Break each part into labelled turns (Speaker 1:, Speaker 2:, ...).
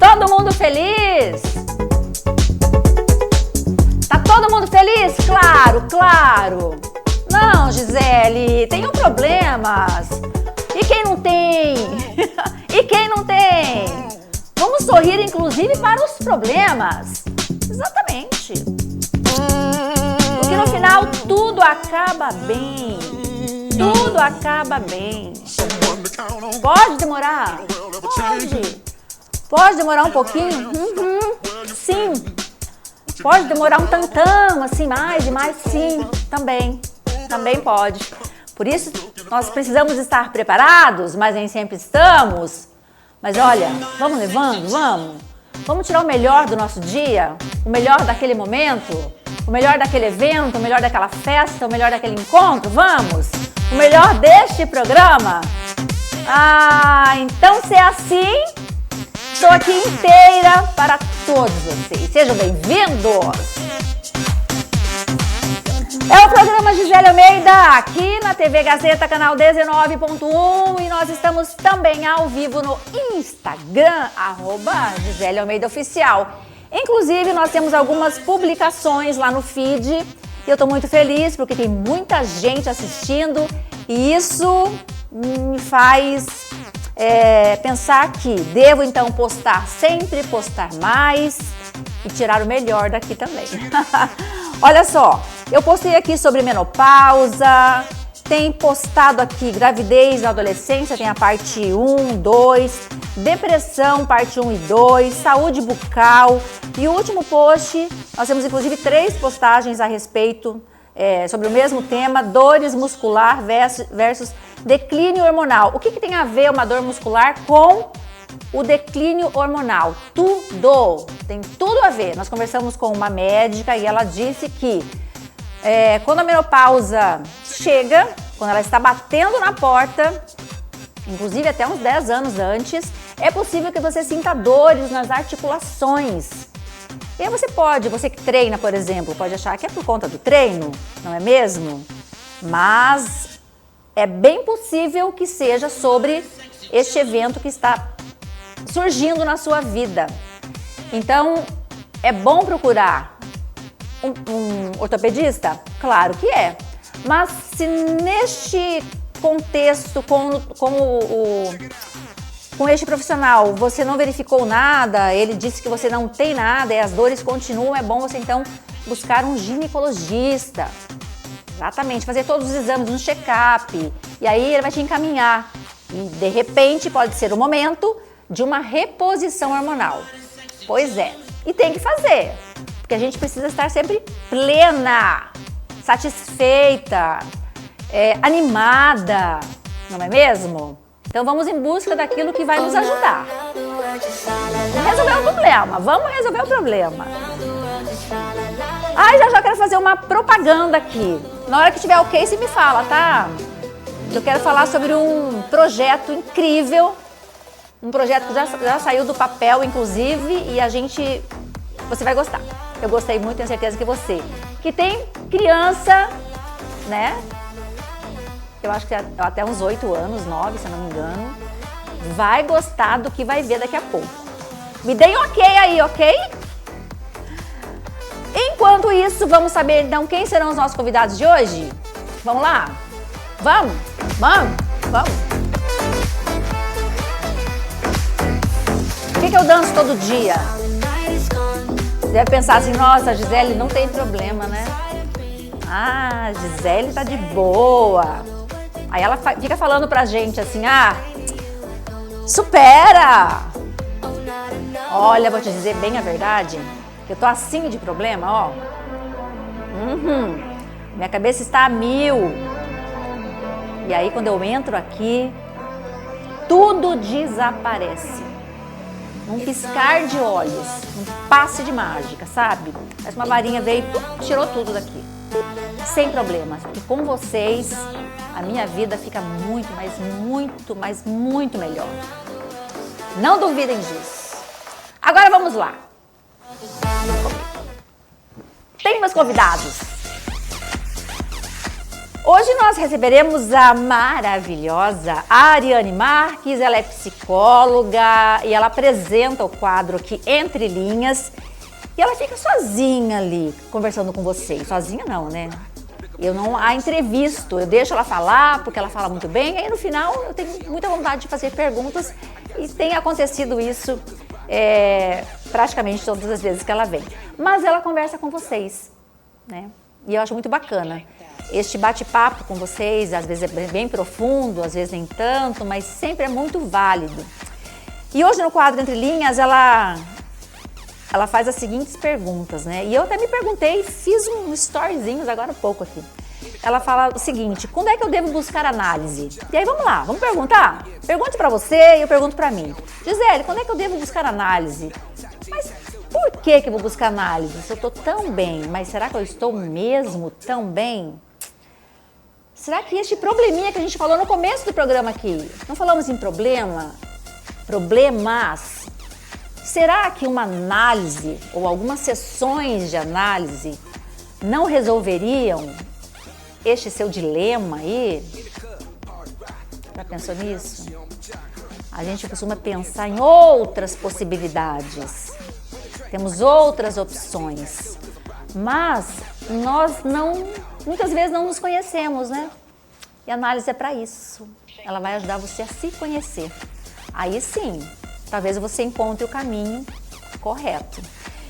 Speaker 1: Todo mundo feliz? Tá todo mundo feliz? Claro, claro. Não, Gisele, tenho problemas. E quem não tem? E quem não tem? Vamos sorrir, inclusive, para os problemas. Exatamente. Porque no final tudo acaba bem. Tudo acaba bem. Pode demorar? Pode. Pode demorar um pouquinho? Sim. Pode demorar um tantão, assim, mais e mais? Sim, também. Também pode. Por isso, nós precisamos estar preparados, mas nem sempre estamos. Mas olha, vamos levando, vamos. Vamos tirar o melhor do nosso dia, o melhor daquele momento, o melhor daquele evento, o melhor daquela festa, o melhor daquele encontro, vamos? O melhor deste programa? Ah, então se é assim, estou aqui inteira para todos vocês. Sejam bem-vindos! É o programa Gisele Almeida, aqui na TV Gazeta, canal 19.1, e nós estamos também ao vivo no Instagram, @Gisele Almeida Oficial. Inclusive, nós temos algumas publicações lá no feed, e eu estou muito feliz porque tem muita gente assistindo, e isso me faz pensar que devo então postar sempre, postar mais e tirar o melhor daqui também. Olha só, eu postei aqui sobre menopausa, tem postado aqui gravidez na adolescência, tem a parte 1, 2, depressão, parte 1 e 2, saúde bucal, e o último post, nós temos inclusive 3 postagens a respeito sobre o mesmo tema, dores muscular versus declínio hormonal. O que tem a ver uma dor muscular com o declínio hormonal? Tudo! Tem tudo a ver. Nós conversamos com uma médica e ela disse que quando a menopausa chega, quando ela está batendo na porta, inclusive até uns 10 anos antes, é possível que você sinta dores nas articulações. E aí você que treina, por exemplo, pode achar que é por conta do treino, não é mesmo? Mas é bem possível que seja sobre este evento que está surgindo na sua vida. Então, é bom procurar um ortopedista? Claro que é. Mas se neste contexto, com este profissional, você não verificou nada, ele disse que você não tem nada e as dores continuam, é bom você então buscar um ginecologista. Exatamente, fazer todos os exames, um check-up, e aí ele vai te encaminhar. E de repente pode ser o momento de uma reposição hormonal. Pois é, e tem que fazer, porque a gente precisa estar sempre plena, satisfeita, animada, não é mesmo? Então vamos em busca daquilo que vai nos ajudar. Resolver o problema, vamos resolver o problema. Ai, já quero fazer uma propaganda aqui. Na hora que tiver ok, você me fala, tá? Eu quero falar sobre um projeto incrível, um projeto que já saiu do papel, inclusive, e você vai gostar. Eu gostei muito, tenho certeza que você. Que tem criança, né? Eu acho que até uns 8 anos, 9, se eu não me engano, vai gostar do que vai ver daqui a pouco. Me deem ok aí, ok? Enquanto isso, vamos saber então quem serão os nossos convidados de hoje? Vamos lá? Vamos? Por que eu danço todo dia? Você deve pensar assim, nossa, a Gisele não tem problema, né? Ah, a Gisele tá de boa. Aí ela fica falando pra gente assim, supera! Olha, vou te dizer bem a verdade, que eu tô assim de problema, ó. Minha cabeça está a 1000. E aí quando eu entro aqui, tudo desaparece. Num piscar de olhos, num passe de mágica, sabe? Parece uma varinha veio e tirou tudo daqui. Sem problemas, porque com vocês a minha vida fica muito, mas muito, mas muito melhor. Não duvidem disso. Agora vamos lá. Tem meus convidados. Hoje nós receberemos a maravilhosa Ariane Marques, ela é psicóloga e ela apresenta o quadro aqui Entre Linhas e ela fica sozinha ali conversando com vocês. Sozinha não, né? Eu não a entrevisto, eu deixo ela falar porque ela fala muito bem, aí no final eu tenho muita vontade de fazer perguntas e tem acontecido isso praticamente todas as vezes que ela vem. Mas ela conversa com vocês, né? E eu acho muito bacana. Este bate-papo com vocês, às vezes é bem profundo, às vezes nem tanto, mas sempre é muito válido. E hoje no quadro Entre Linhas, ela faz as seguintes perguntas, né? E eu até me perguntei, fiz um storyzinhos agora há pouco aqui. Ela fala o seguinte: quando é que eu devo buscar análise? E aí vamos lá, vamos perguntar? Pergunte para você e eu pergunto para mim. Gisele, quando é que eu devo buscar análise? Mas por que eu vou buscar análise? Se eu estou tão bem, mas será que eu estou mesmo tão bem? Será que este probleminha que a gente falou no começo do programa aqui, não falamos em problema? Problemas. Será que uma análise ou algumas sessões de análise não resolveriam este seu dilema aí? Já pensou nisso? A gente costuma pensar em outras possibilidades. Temos outras opções. Mas nós muitas vezes não nos conhecemos, né? E a análise é para isso. Ela vai ajudar você a se conhecer. Aí sim, talvez você encontre o caminho correto.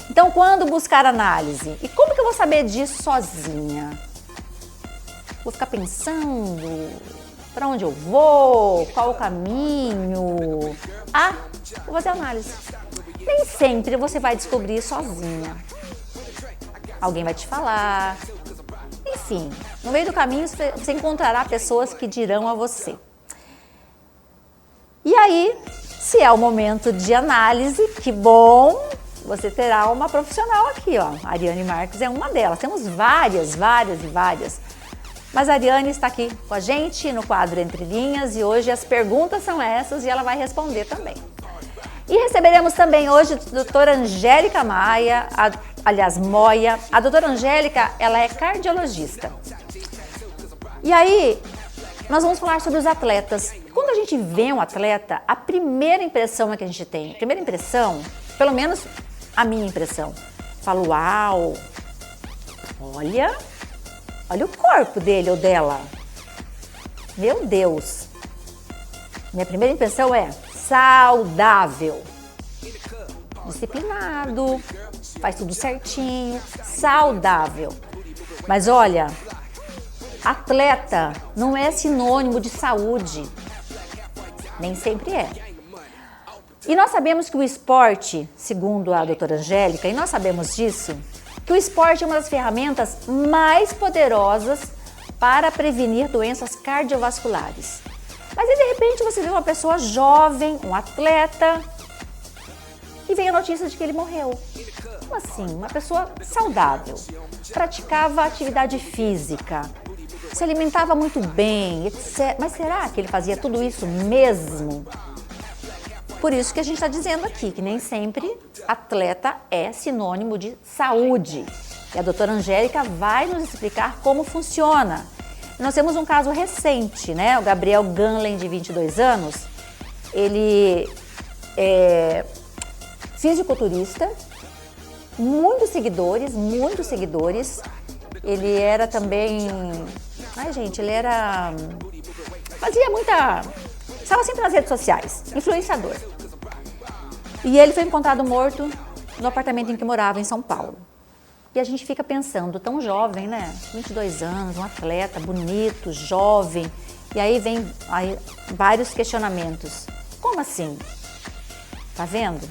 Speaker 1: Então, quando buscar análise? E como que eu vou saber disso sozinha? Vou ficar pensando para onde eu vou, qual o caminho? Vou fazer análise. Nem sempre você vai descobrir sozinha. Alguém vai te falar. Enfim, no meio do caminho você encontrará pessoas que dirão a você. E aí, se é o momento de análise, que bom, você terá uma profissional aqui, ó. A Ariane Marques é uma delas. Temos várias. Mas a Ariane está aqui com a gente no quadro Entre Linhas e hoje as perguntas são essas e ela vai responder também. E receberemos também hoje a doutora Angélica Moia. A doutora Angélica, ela é cardiologista. E aí, nós vamos falar sobre os atletas. Quando a gente vê um atleta, a primeira impressão que a gente tem, pelo menos a minha impressão, falo, uau, olha o corpo dele ou dela. Meu Deus. Minha primeira impressão é saudável, disciplinado, faz tudo certinho, saudável. Mas olha, atleta não é sinônimo de saúde. Nem sempre é. E nós sabemos que o esporte, segundo a doutora Angélica, e nós sabemos disso, que o esporte é uma das ferramentas mais poderosas para prevenir doenças cardiovasculares. Mas aí, de repente, você vê uma pessoa jovem, um atleta, e vem a notícia de que ele morreu. Como assim? Uma pessoa saudável, praticava atividade física, se alimentava muito bem, etc. Mas será que ele fazia tudo isso mesmo? Por isso que a gente está dizendo aqui, que nem sempre atleta é sinônimo de saúde. E a doutora Angélica vai nos explicar como funciona. Nós temos um caso recente, né? O Gabriel Ganlen, de 22 anos, ele é fisiculturista, muitos seguidores. Ele era também... Estava sempre nas redes sociais, influenciador. E ele foi encontrado morto no apartamento em que morava, em São Paulo. E a gente fica pensando, tão jovem, né? 22 anos, um atleta bonito, jovem. E aí vem vários questionamentos. Como assim? Tá vendo?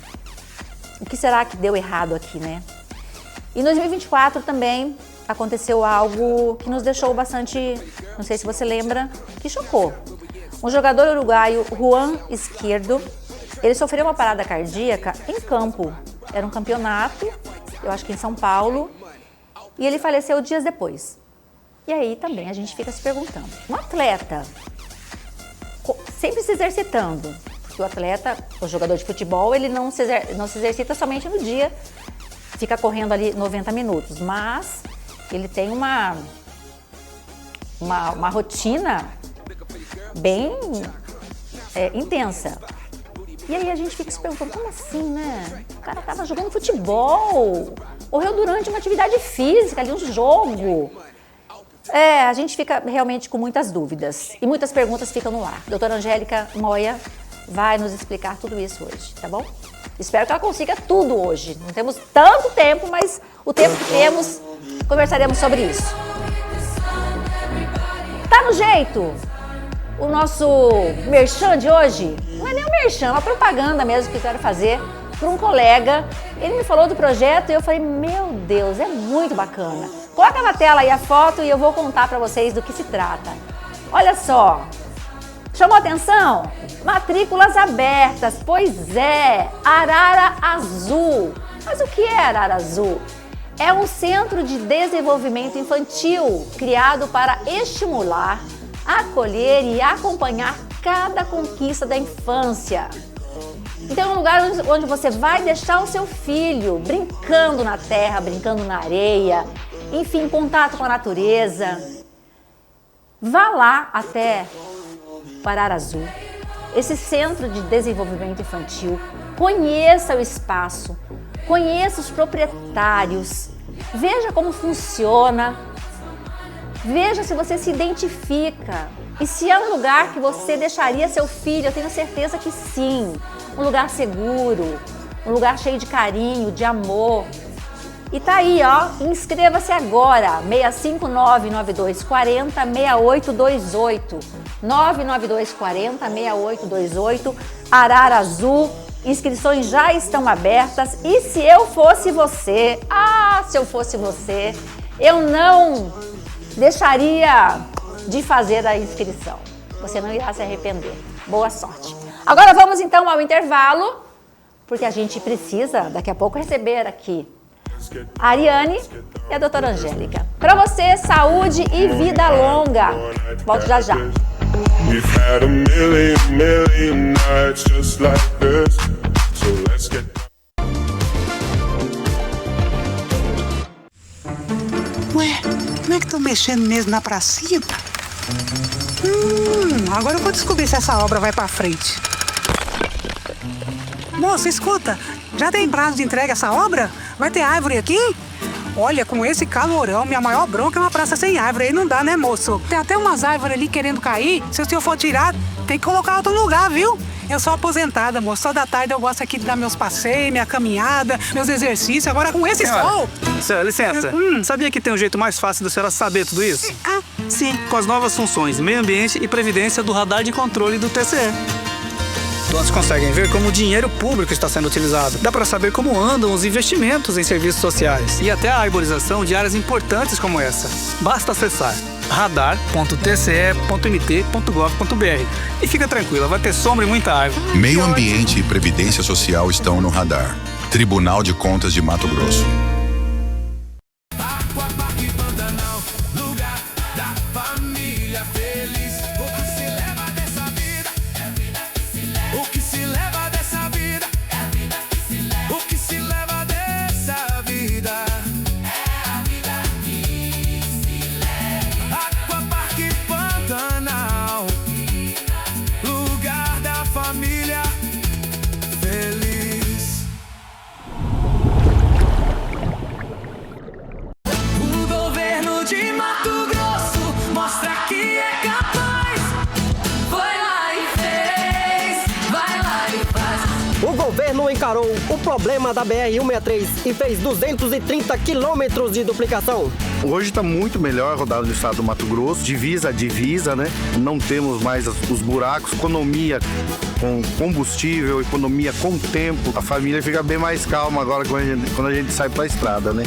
Speaker 1: O que será que deu errado aqui, né? Em 2024 também aconteceu algo que nos deixou bastante, não sei se você lembra, que chocou. Um jogador uruguaio, Juan Izquierdo, ele sofreu uma parada cardíaca em campo. Era um campeonato, eu acho que em São Paulo, e ele faleceu dias depois. E aí também a gente fica se perguntando, um atleta sempre se exercitando, porque o atleta, o jogador de futebol, ele não se exercita somente no dia, fica correndo ali 90 minutos, mas ele tem uma rotina bem intensa. E aí a gente fica se perguntando, como assim, né? O cara tava jogando futebol, morreu durante uma atividade física, ali um jogo. A gente fica realmente com muitas dúvidas e muitas perguntas ficam no ar. Doutora Angélica Moia vai nos explicar tudo isso hoje, tá bom? Espero que ela consiga tudo hoje. Não temos tanto tempo, mas o tempo que temos, conversaremos sobre isso. Tá no jeito? O nosso merchan de hoje? Não é nem um merchan, é uma propaganda mesmo que eu quero fazer para um colega. Ele me falou do projeto e eu falei, meu Deus, é muito bacana. Coloca na tela aí a foto e eu vou contar para vocês do que se trata. Olha só, chamou atenção? Matrículas abertas, pois é, Arara Azul. Mas o que é Arara Azul? É um centro de desenvolvimento infantil criado para estimular, acolher e acompanhar cada conquista da infância. Então é um lugar onde você vai deixar o seu filho brincando na terra, brincando na areia, enfim, em contato com a natureza. Vá lá até Arara Azul, esse centro de desenvolvimento infantil, conheça o espaço, conheça os proprietários, veja como funciona, veja se você se identifica e se é um lugar que você deixaria seu filho. Eu tenho certeza que sim, um lugar seguro, um lugar cheio de carinho, de amor. E tá aí, ó, inscreva-se agora, 65992406828, 992406828, Arara Azul, inscrições já estão abertas. E se eu fosse você, se eu fosse você, eu não deixaria de fazer a inscrição. Você não irá se arrepender. Boa sorte. Agora vamos então ao intervalo, porque a gente precisa daqui a pouco receber aqui a Ariane e a doutora Angélica. Para você, saúde e vida longa. Volto já já. We've had a million nights just like this. So let's get
Speaker 2: Ué, como é que estão mexendo mesmo na pracinha? Agora eu vou descobrir se essa obra vai pra frente. Moça, escuta, já tem prazo de entrega essa obra? Vai ter árvore aqui? Olha, com esse calorão, minha maior bronca é uma praça sem árvore. Aí não dá, né, moço? Tem até umas árvores ali querendo cair. Se o senhor for tirar, tem que colocar em outro lugar, viu? Eu sou aposentada, moço. Toda tarde eu gosto aqui de dar meus passeios, minha caminhada, meus exercícios. Agora com esse sol...
Speaker 3: Senhora, licença. Sabia que tem um jeito mais fácil da senhora saber tudo isso?
Speaker 2: Sim.
Speaker 3: Com as novas funções Meio Ambiente e Previdência do radar de controle do TCE. Todos conseguem ver como o dinheiro público está sendo utilizado. Dá para saber como andam os investimentos em serviços sociais e até a arborização de áreas importantes como essa. Basta acessar radar.tce.mt.gov.br e fica tranquila, vai ter sombra e muita árvore.
Speaker 4: Meio Ambiente e Previdência Social estão no radar. Tribunal de Contas de Mato Grosso.
Speaker 5: O governo encarou o problema da BR-163 e fez 230 quilômetros de duplicação.
Speaker 6: Hoje está muito melhor rodado no estado do Mato Grosso, divisa a divisa, né? Não temos mais os buracos, economia com combustível, economia com tempo. A família fica bem mais calma agora quando a gente sai para a estrada, né?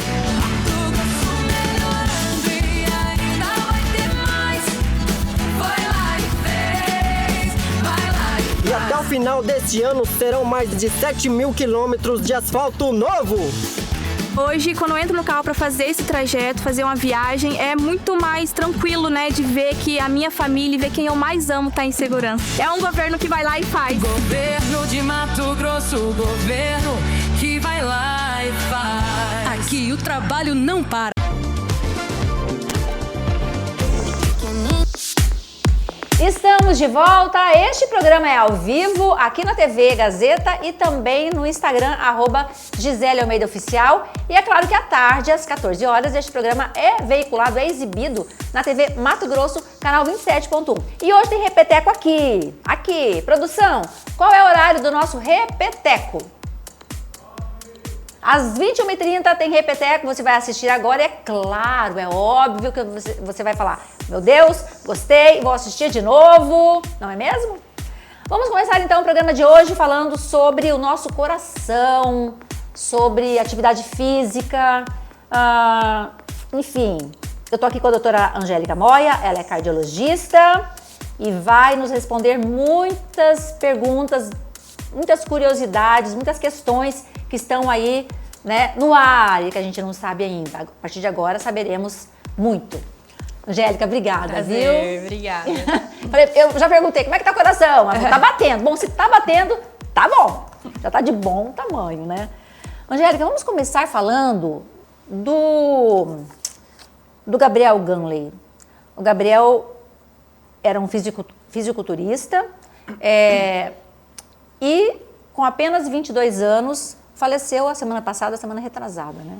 Speaker 5: E até o final deste ano serão mais de 7 mil quilômetros de asfalto novo.
Speaker 7: Hoje, quando eu entro no carro para fazer esse trajeto, fazer uma viagem, é muito mais tranquilo, né? De ver que a minha família e ver quem eu mais amo tá em segurança. É um governo que vai lá e faz.
Speaker 8: Governo de Mato Grosso, governo que vai lá e faz. Aqui o trabalho não para.
Speaker 1: Estamos de volta. Este programa é ao vivo aqui na TV Gazeta e também no Instagram, @Gisele Almeida Oficial. E é claro que à tarde, às 14 horas, este programa é veiculado, é exibido na TV Mato Grosso, canal 27.1. E hoje tem Repeteco aqui. Aqui, produção, qual é o horário do nosso Repeteco? Às 21h30 tem Repeteco, você vai assistir agora, é claro, é óbvio que você vai falar, meu Deus, gostei, vou assistir de novo, não é mesmo? Vamos começar então o programa de hoje falando sobre o nosso coração, sobre atividade física, enfim. Eu tô aqui com a doutora Angélica Moia, ela é cardiologista e vai nos responder muitas perguntas, muitas curiosidades, muitas questões que estão aí, né, no ar e que a gente não sabe ainda. A partir de agora saberemos muito. Angélica, obrigada,
Speaker 7: Prazer,
Speaker 1: viu?
Speaker 7: Obrigada.
Speaker 1: Eu já perguntei, como é que tá o coração? Ela falou, tá batendo. Bom, se tá batendo, tá bom. Já tá de bom tamanho, né? Angélica, vamos começar falando do Gabriel Ganley. O Gabriel era um fisiculturista e com apenas 22 anos faleceu a semana passada, a semana retrasada, né?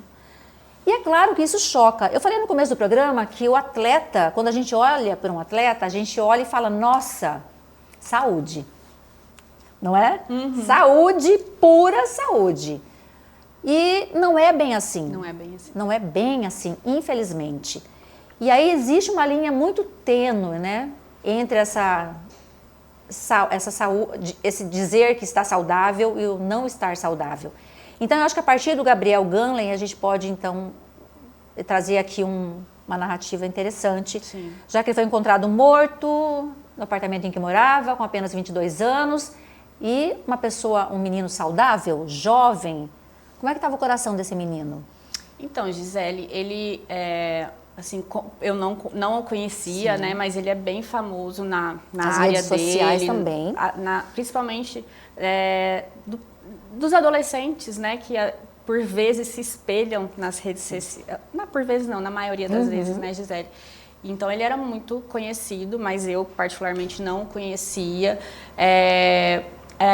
Speaker 1: E é claro que isso choca. Eu falei no começo do programa que o atleta, quando a gente olha para um atleta, a gente olha e fala, nossa, saúde. Não é? Uhum. Saúde, pura saúde. E não é bem assim.
Speaker 7: Não é bem assim.
Speaker 1: Não é bem assim, infelizmente. E aí existe uma linha muito tênue, né? Entre essa saúde, esse dizer que está saudável e o não estar saudável. Então, eu acho que a partir do Gabriel Ganley, a gente pode, então, trazer aqui uma narrativa interessante. Sim. Já que ele foi encontrado morto no apartamento em que morava, com apenas 22 anos, e uma pessoa, um menino saudável, jovem. Como é que estava o coração desse menino?
Speaker 9: Então, Gisele, ele assim, eu não o conhecia, né? Mas ele é bem famoso na
Speaker 1: As
Speaker 9: área
Speaker 1: redes sociais
Speaker 9: dele,
Speaker 1: também.
Speaker 9: Principalmente dos adolescentes, né? Que por vezes se espelham nas redes sociais. Não, por vezes não, na maioria das vezes, né, Gisele? Então ele era muito conhecido, mas eu particularmente não o conhecia.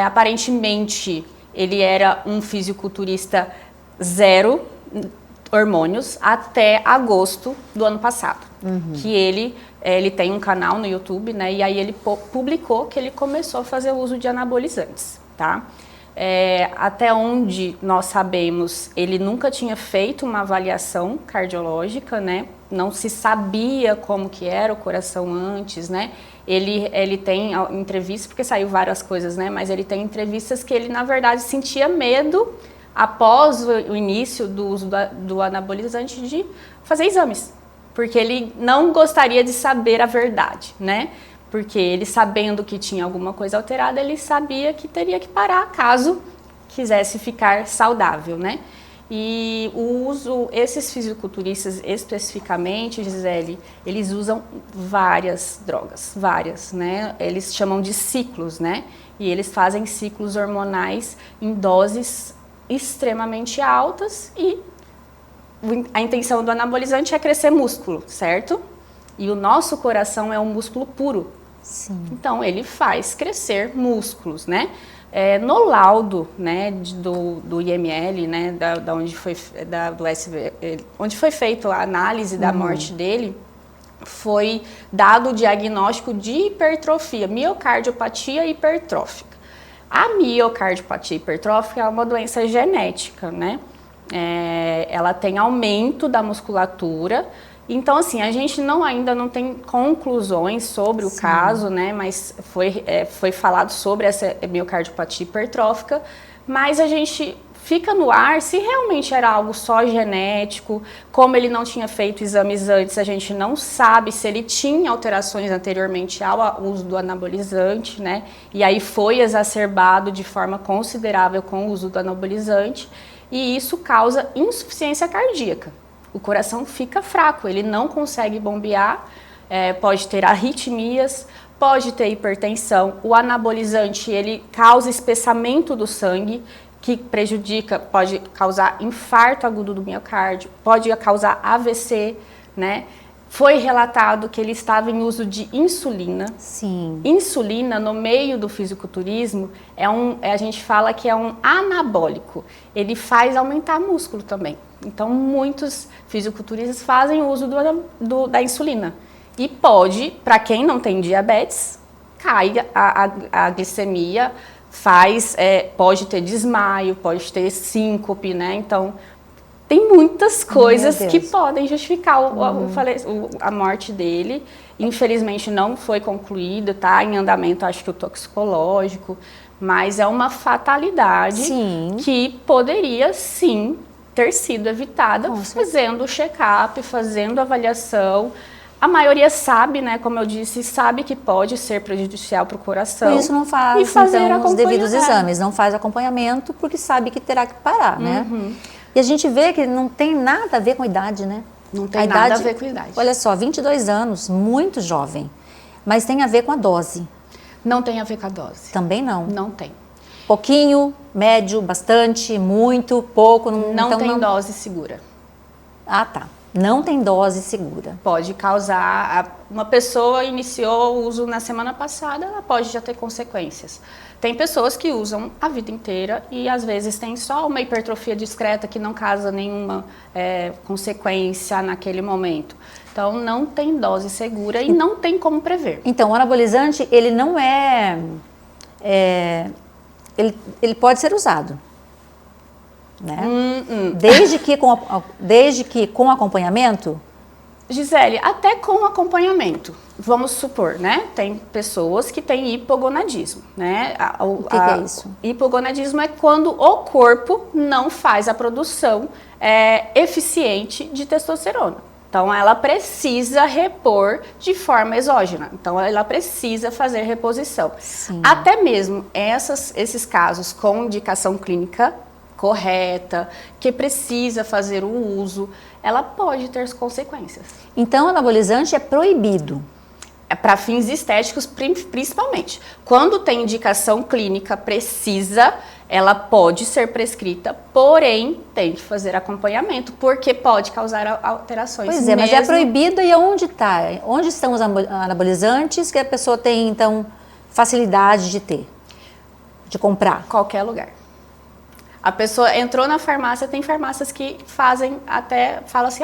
Speaker 9: Aparentemente ele era um fisiculturista zero hormônios até agosto do ano passado, que ele tem um canal no YouTube, né? E aí ele publicou que ele começou a fazer uso de anabolizantes, tá? Até onde nós sabemos, ele nunca tinha feito uma avaliação cardiológica, né? Não se sabia como que era o coração antes, né? Ele tem entrevistas, porque saiu várias coisas, né? Mas ele tem entrevistas que ele, na verdade, sentia medo após o início do uso do anabolizante de fazer exames, porque ele não gostaria de saber a verdade, né? Porque ele, sabendo que tinha alguma coisa alterada, ele sabia que teria que parar caso quisesse ficar saudável, né? E esses fisiculturistas especificamente, Gisele, eles usam várias drogas, né? Eles chamam de ciclos, né? E eles fazem ciclos hormonais em doses extremamente altas e a intenção do anabolizante é crescer músculo, certo? E o nosso coração é um músculo puro. Sim. Então, ele faz crescer músculos, né? No laudo, né, do IML, né, onde foi feita a análise da morte dele, foi dado o diagnóstico de hipertrofia, miocardiopatia hipertrófica. A miocardiopatia hipertrófica é uma doença genética, né? Ela tem aumento da musculatura. Então, assim, a gente ainda não tem conclusões sobre o caso, né? Mas foi falado sobre essa miocardiopatia hipertrófica. Mas a gente fica no ar se realmente era algo só genético. Como ele não tinha feito exames antes, a gente não sabe se ele tinha alterações anteriormente ao uso do anabolizante, né? E aí foi exacerbado de forma considerável com o uso do anabolizante. E isso causa insuficiência cardíaca. O coração fica fraco, ele não consegue bombear, pode ter arritmias, pode ter hipertensão. O anabolizante, ele causa espessamento do sangue, que pode causar infarto agudo do miocárdio, pode causar AVC, né? Foi relatado que ele estava em uso de insulina.
Speaker 1: Sim.
Speaker 9: Insulina, no meio do fisiculturismo, a gente fala que é um anabólico. Ele faz aumentar músculo também. Então, muitos fisiculturistas fazem uso da insulina. E pode, para quem não tem diabetes, cai a glicemia, pode ter desmaio, pode ter síncope, né? Então, tem muitas coisas que podem justificar a morte dele. Infelizmente não foi concluído, tá em andamento, acho que o toxicológico, mas é uma fatalidade que poderia sim ter sido evitada fazendo o check-up, fazendo avaliação. A maioria sabe, né, como eu disse, sabe que pode ser prejudicial para o coração.
Speaker 1: Por isso não faz então, os devidos exames, não faz acompanhamento porque sabe que terá que parar, né? E a gente vê que não tem nada a ver com a idade, né?
Speaker 9: Não tem nada a ver com a idade.
Speaker 1: Olha só, 22 anos, muito jovem, mas tem a ver com a dose.
Speaker 9: Não tem a ver com a dose.
Speaker 1: Também não?
Speaker 9: Não tem.
Speaker 1: Pouquinho, médio, bastante, muito, pouco?
Speaker 9: Não tem dose segura.
Speaker 1: Ah, tá. Não tem dose segura.
Speaker 9: Pode causar... Uma pessoa iniciou o uso na semana passada, ela pode já ter consequências. Tem pessoas que usam a vida inteira e às vezes tem só uma hipertrofia discreta que não causa nenhuma consequência naquele momento. Então, não tem dose segura e não tem como prever.
Speaker 1: Então, o anabolizante, ele não ele pode ser usado, né? Desde que com acompanhamento...
Speaker 9: Gisele, até com acompanhamento, vamos supor, né? Tem pessoas que têm hipogonadismo, né?
Speaker 1: O que é isso?
Speaker 9: Hipogonadismo é quando o corpo não faz a produção eficiente de testosterona. Então, ela precisa repor de forma exógena. Então, ela precisa fazer reposição.
Speaker 1: Sim.
Speaker 9: Até mesmo esses casos com indicação clínica correta, que precisa fazer o uso, ela pode ter consequências.
Speaker 1: Então, o anabolizante é proibido?
Speaker 9: Para fins estéticos, principalmente. Quando tem indicação clínica precisa, ela pode ser prescrita, porém tem que fazer acompanhamento, porque pode causar alterações.
Speaker 1: Pois é, mas é proibido e onde está? Onde estão os anabolizantes que a pessoa tem, então, facilidade de ter, de comprar?
Speaker 9: Qualquer lugar. A pessoa entrou na farmácia, tem farmácias que fazem falam assim,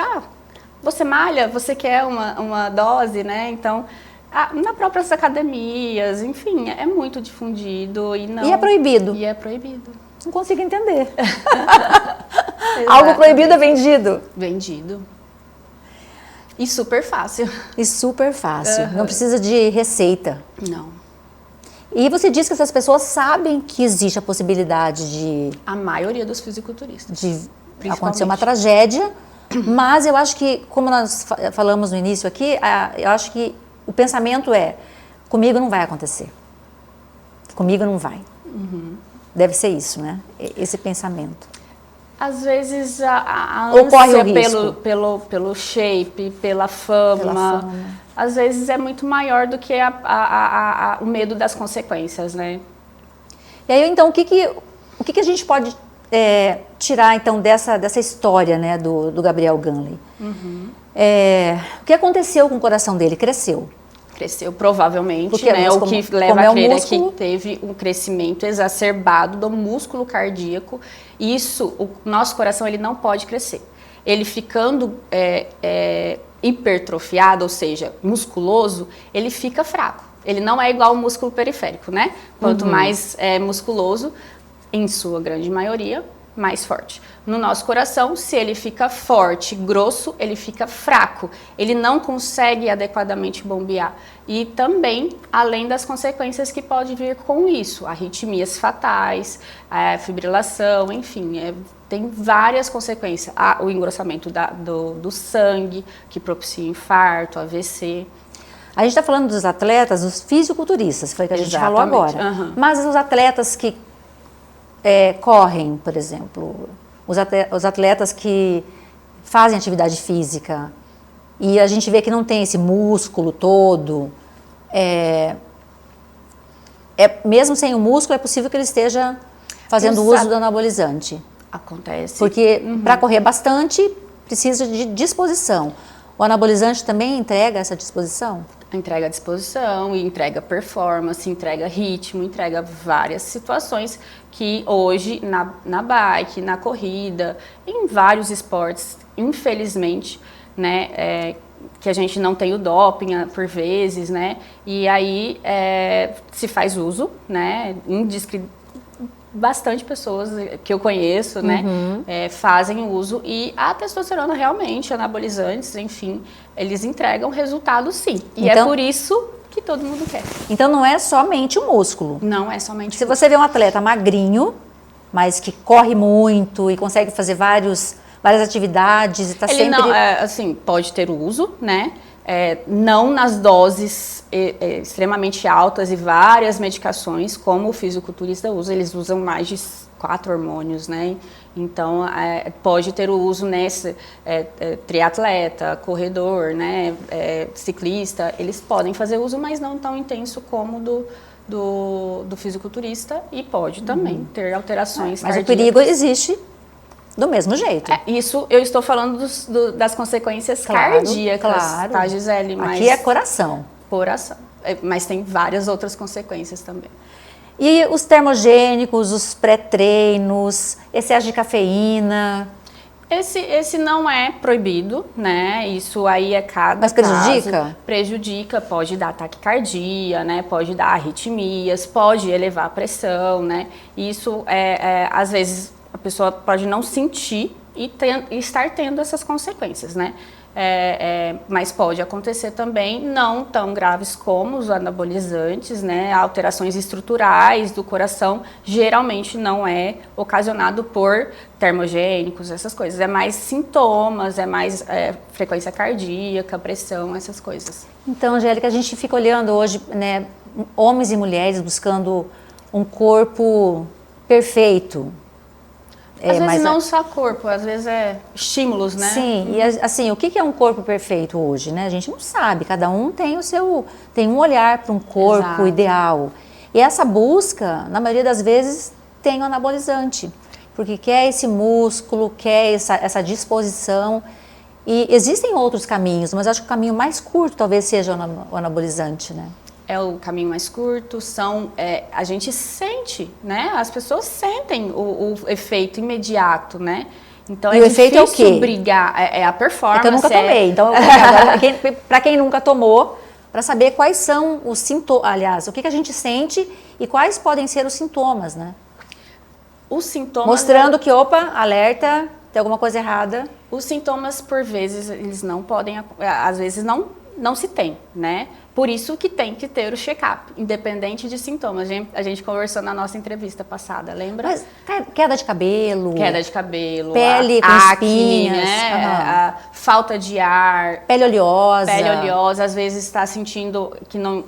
Speaker 9: você malha, você quer uma dose, né? Então, nas próprias academias, enfim, é muito difundido e não...
Speaker 1: E é proibido?
Speaker 9: E é proibido.
Speaker 1: Não consigo entender. Algo proibido é vendido?
Speaker 9: Vendido. E super fácil.
Speaker 1: E super fácil. Não precisa de receita.
Speaker 9: Não.
Speaker 1: E você diz que essas pessoas sabem que existe a possibilidade de...
Speaker 9: A maioria dos fisiculturistas.
Speaker 1: De acontecer uma tragédia, mas eu acho que, como nós falamos no início aqui, eu acho que o pensamento comigo não vai acontecer. Comigo não vai. Deve ser isso, né? Esse pensamento.
Speaker 9: Às vezes a ânsia pelo shape, pela fama, às vezes é muito maior do que o medo das consequências, né?
Speaker 1: E aí, então, o que a gente pode tirar, então, dessa história, né, do Gabriel Ganley? O que aconteceu com o coração dele? Cresceu.
Speaker 9: Cresceu provavelmente, né? O que leva a crer é que teve um crescimento exacerbado do músculo cardíaco. Isso, o nosso coração, ele não pode crescer. Ele ficando hipertrofiado, ou seja, musculoso, ele fica fraco. Ele não é igual ao músculo periférico, né? Quanto mais musculoso, em sua grande maioria, mais forte. No nosso coração, se ele fica forte, grosso, ele fica fraco. Ele não consegue adequadamente bombear. E também, além das consequências que pode vir com isso, arritmias fatais, fibrilação, enfim, tem várias consequências. O engrossamento do sangue, que propicia infarto, AVC.
Speaker 1: A gente está falando dos atletas, dos fisiculturistas, foi o que a gente falou agora. Mas os atletas que correm, por exemplo, os atletas que fazem atividade física e a gente vê que não tem esse músculo todo, mesmo sem o músculo, é possível que ele esteja fazendo uso do anabolizante.
Speaker 9: Acontece.
Speaker 1: Porque para correr bastante, precisa de disposição. O anabolizante também entrega essa disposição?
Speaker 9: Entrega a disposição, entrega performance, entrega ritmo, entrega várias situações que hoje na bike, na corrida, em vários esportes, infelizmente, né, que a gente não tem o doping por vezes, né, e aí se faz uso, né, bastante pessoas que eu conheço, né, fazem uso, e a testosterona realmente, anabolizantes, enfim, eles entregam resultado sim. E
Speaker 1: então,
Speaker 9: é por isso que todo mundo quer.
Speaker 1: Então não é somente o músculo.
Speaker 9: Não é somente
Speaker 1: Se você vê um atleta magrinho, mas que corre muito e consegue fazer várias atividades e está sempre...
Speaker 9: Ele não, assim, pode ter uso, né, não nas doses extremamente altas e várias medicações, como o fisiculturista usa, eles usam mais de 4 hormônios, né? Então, pode ter o uso nesse triatleta, corredor, né? Ciclista, eles podem fazer uso, mas não tão intenso como do fisiculturista, e pode também ter alterações
Speaker 1: Mas
Speaker 9: cardíacas.
Speaker 1: o perigo existe do mesmo jeito.
Speaker 9: Isso eu estou falando das consequências cardíacas,
Speaker 1: claro.
Speaker 9: Tá, Gisele? Mas
Speaker 1: aqui é coração.
Speaker 9: Coração. Mas tem várias outras consequências também.
Speaker 1: E os termogênicos, os pré-treinos, excesso de cafeína?
Speaker 9: Esse não é proibido, né? Isso aí é cada
Speaker 1: Mas prejudica?
Speaker 9: caso. Prejudica, pode dar taquicardia, né? Pode dar arritmias, pode elevar a pressão, né? Isso, às vezes, a pessoa pode não sentir e estar tendo essas consequências, né? Mas pode acontecer também, não tão graves como os anabolizantes, né? Alterações estruturais do coração geralmente não é ocasionado por termogênicos, essas coisas. É mais sintomas, é mais frequência cardíaca, pressão, essas coisas.
Speaker 1: Então, Angélica, a gente fica olhando hoje, né, homens e mulheres buscando um corpo perfeito.
Speaker 9: Às vezes não só corpo, às vezes estímulos, né?
Speaker 1: Sim, e assim, o que é um corpo perfeito hoje, né? A gente não sabe, cada um tem tem um olhar para um corpo
Speaker 9: Exato.
Speaker 1: ideal. E essa busca, na maioria das vezes, tem o anabolizante, porque quer esse músculo, quer essa disposição. E existem outros caminhos, mas acho que o caminho mais curto talvez seja o anabolizante, né?
Speaker 9: É o caminho mais curto, a gente sente, né? As pessoas sentem o efeito imediato, né? Então
Speaker 1: E o efeito é o quê?
Speaker 9: Brigar, é a performance.
Speaker 1: É que eu nunca tomei, então para quem nunca tomou, para saber quais são os sintomas, aliás, o que a gente sente e quais podem ser os sintomas, né?
Speaker 9: Os sintomas...
Speaker 1: Mostrando que, opa, alerta, tem alguma coisa errada.
Speaker 9: Os sintomas, por vezes, eles não podem, às vezes não se tem, né? Por isso que tem que ter o check-up, independente de sintomas. A gente conversou na nossa entrevista passada, lembra?
Speaker 1: Mas queda de cabelo.
Speaker 9: Queda de cabelo.
Speaker 1: Pele com
Speaker 9: acne,
Speaker 1: espinhas.
Speaker 9: né? A falta de ar.
Speaker 1: Pele oleosa.
Speaker 9: Pele oleosa, às vezes está sentindo que não...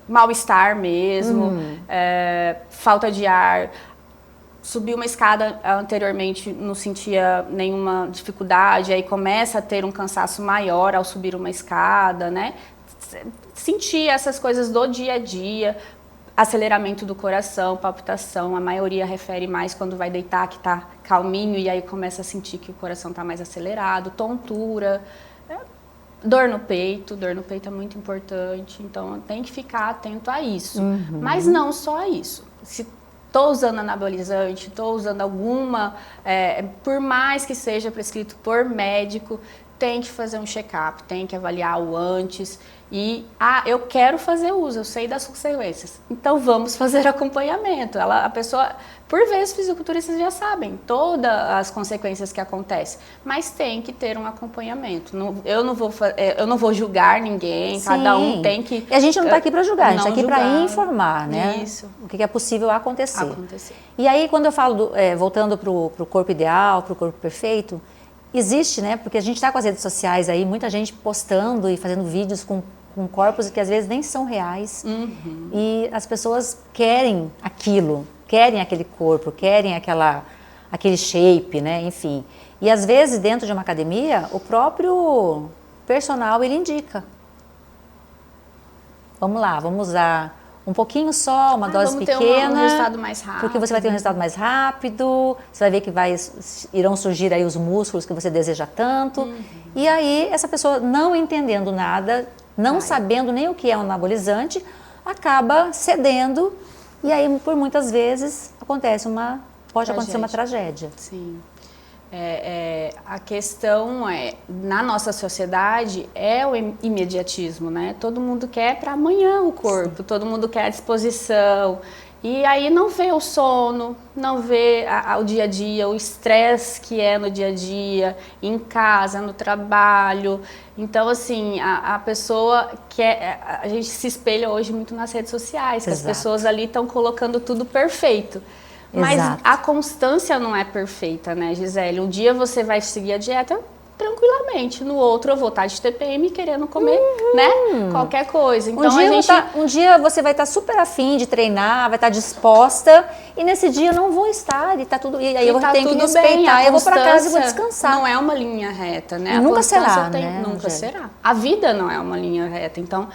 Speaker 9: mal-estar mesmo, falta de ar. Subiu uma escada anteriormente, não sentia nenhuma dificuldade, aí começa a ter um cansaço maior ao subir uma escada, né? Sentir essas coisas do dia a dia, aceleramento do coração, palpitação, a maioria refere mais quando vai deitar, que tá calminho, e aí começa a sentir que o coração tá mais acelerado, tontura, dor no peito é muito importante, então tem que ficar atento a isso. Mas não só a isso. Se estou usando anabolizante, estou usando alguma, por mais que seja prescrito por médico, tem que fazer um check-up, tem que avaliar o antes e, eu quero fazer uso, eu sei das consequências, então vamos fazer acompanhamento. A pessoa, por vezes, fisiculturistas já sabem todas as consequências que acontecem, mas tem que ter um acompanhamento. Eu não vou julgar ninguém,
Speaker 1: Sim.
Speaker 9: Cada um tem que...
Speaker 1: E a gente não está aqui para julgar, a gente está aqui para
Speaker 9: julgar.
Speaker 1: informar, né?
Speaker 9: Isso.
Speaker 1: O que é possível acontecer. E aí, quando eu falo, voltando para o corpo ideal, para o corpo perfeito, existe, né? Porque a gente está com as redes sociais aí, muita gente postando e fazendo vídeos com corpos que às vezes nem são reais. E as pessoas querem aquilo, querem aquele corpo, querem aquele shape, né? Enfim. E às vezes dentro de uma academia, o próprio personal ele indica. Vamos lá, vamos usar um pouquinho só, uma dose
Speaker 9: vamos
Speaker 1: pequena.
Speaker 9: ter um resultado mais rápido.
Speaker 1: Porque você vai ter um resultado mais rápido, você vai ver que irão surgir aí os músculos que você deseja tanto. E aí, essa pessoa não entendendo nada, não sabendo nem o que é um anabolizante, acaba cedendo e aí, por muitas vezes, pode acontecer uma tragédia.
Speaker 9: Sim. A questão na nossa sociedade é o imediatismo, né? Todo mundo quer para amanhã o corpo, todo mundo quer a disposição. E aí não vê o sono, não vê o dia a dia, o estresse que é no dia a dia, em casa, no trabalho. Então, assim, a pessoa a gente se espelha hoje muito nas redes sociais, que as pessoas ali estão colocando tudo perfeito. Mas a constância não é perfeita, né, Gisele? Um dia você vai seguir a dieta tranquilamente, no outro eu vou estar de TPM querendo comer, né, qualquer coisa. Então
Speaker 1: um dia você vai estar super afim de treinar, vai estar disposta, e nesse dia eu não vou estar, e tá tudo, e aí eu tenho que respeitar, eu vou para casa e vou descansar.
Speaker 9: Não é uma linha reta, né?
Speaker 1: E nunca será, né?
Speaker 9: Nunca será. A vida não é uma linha reta, então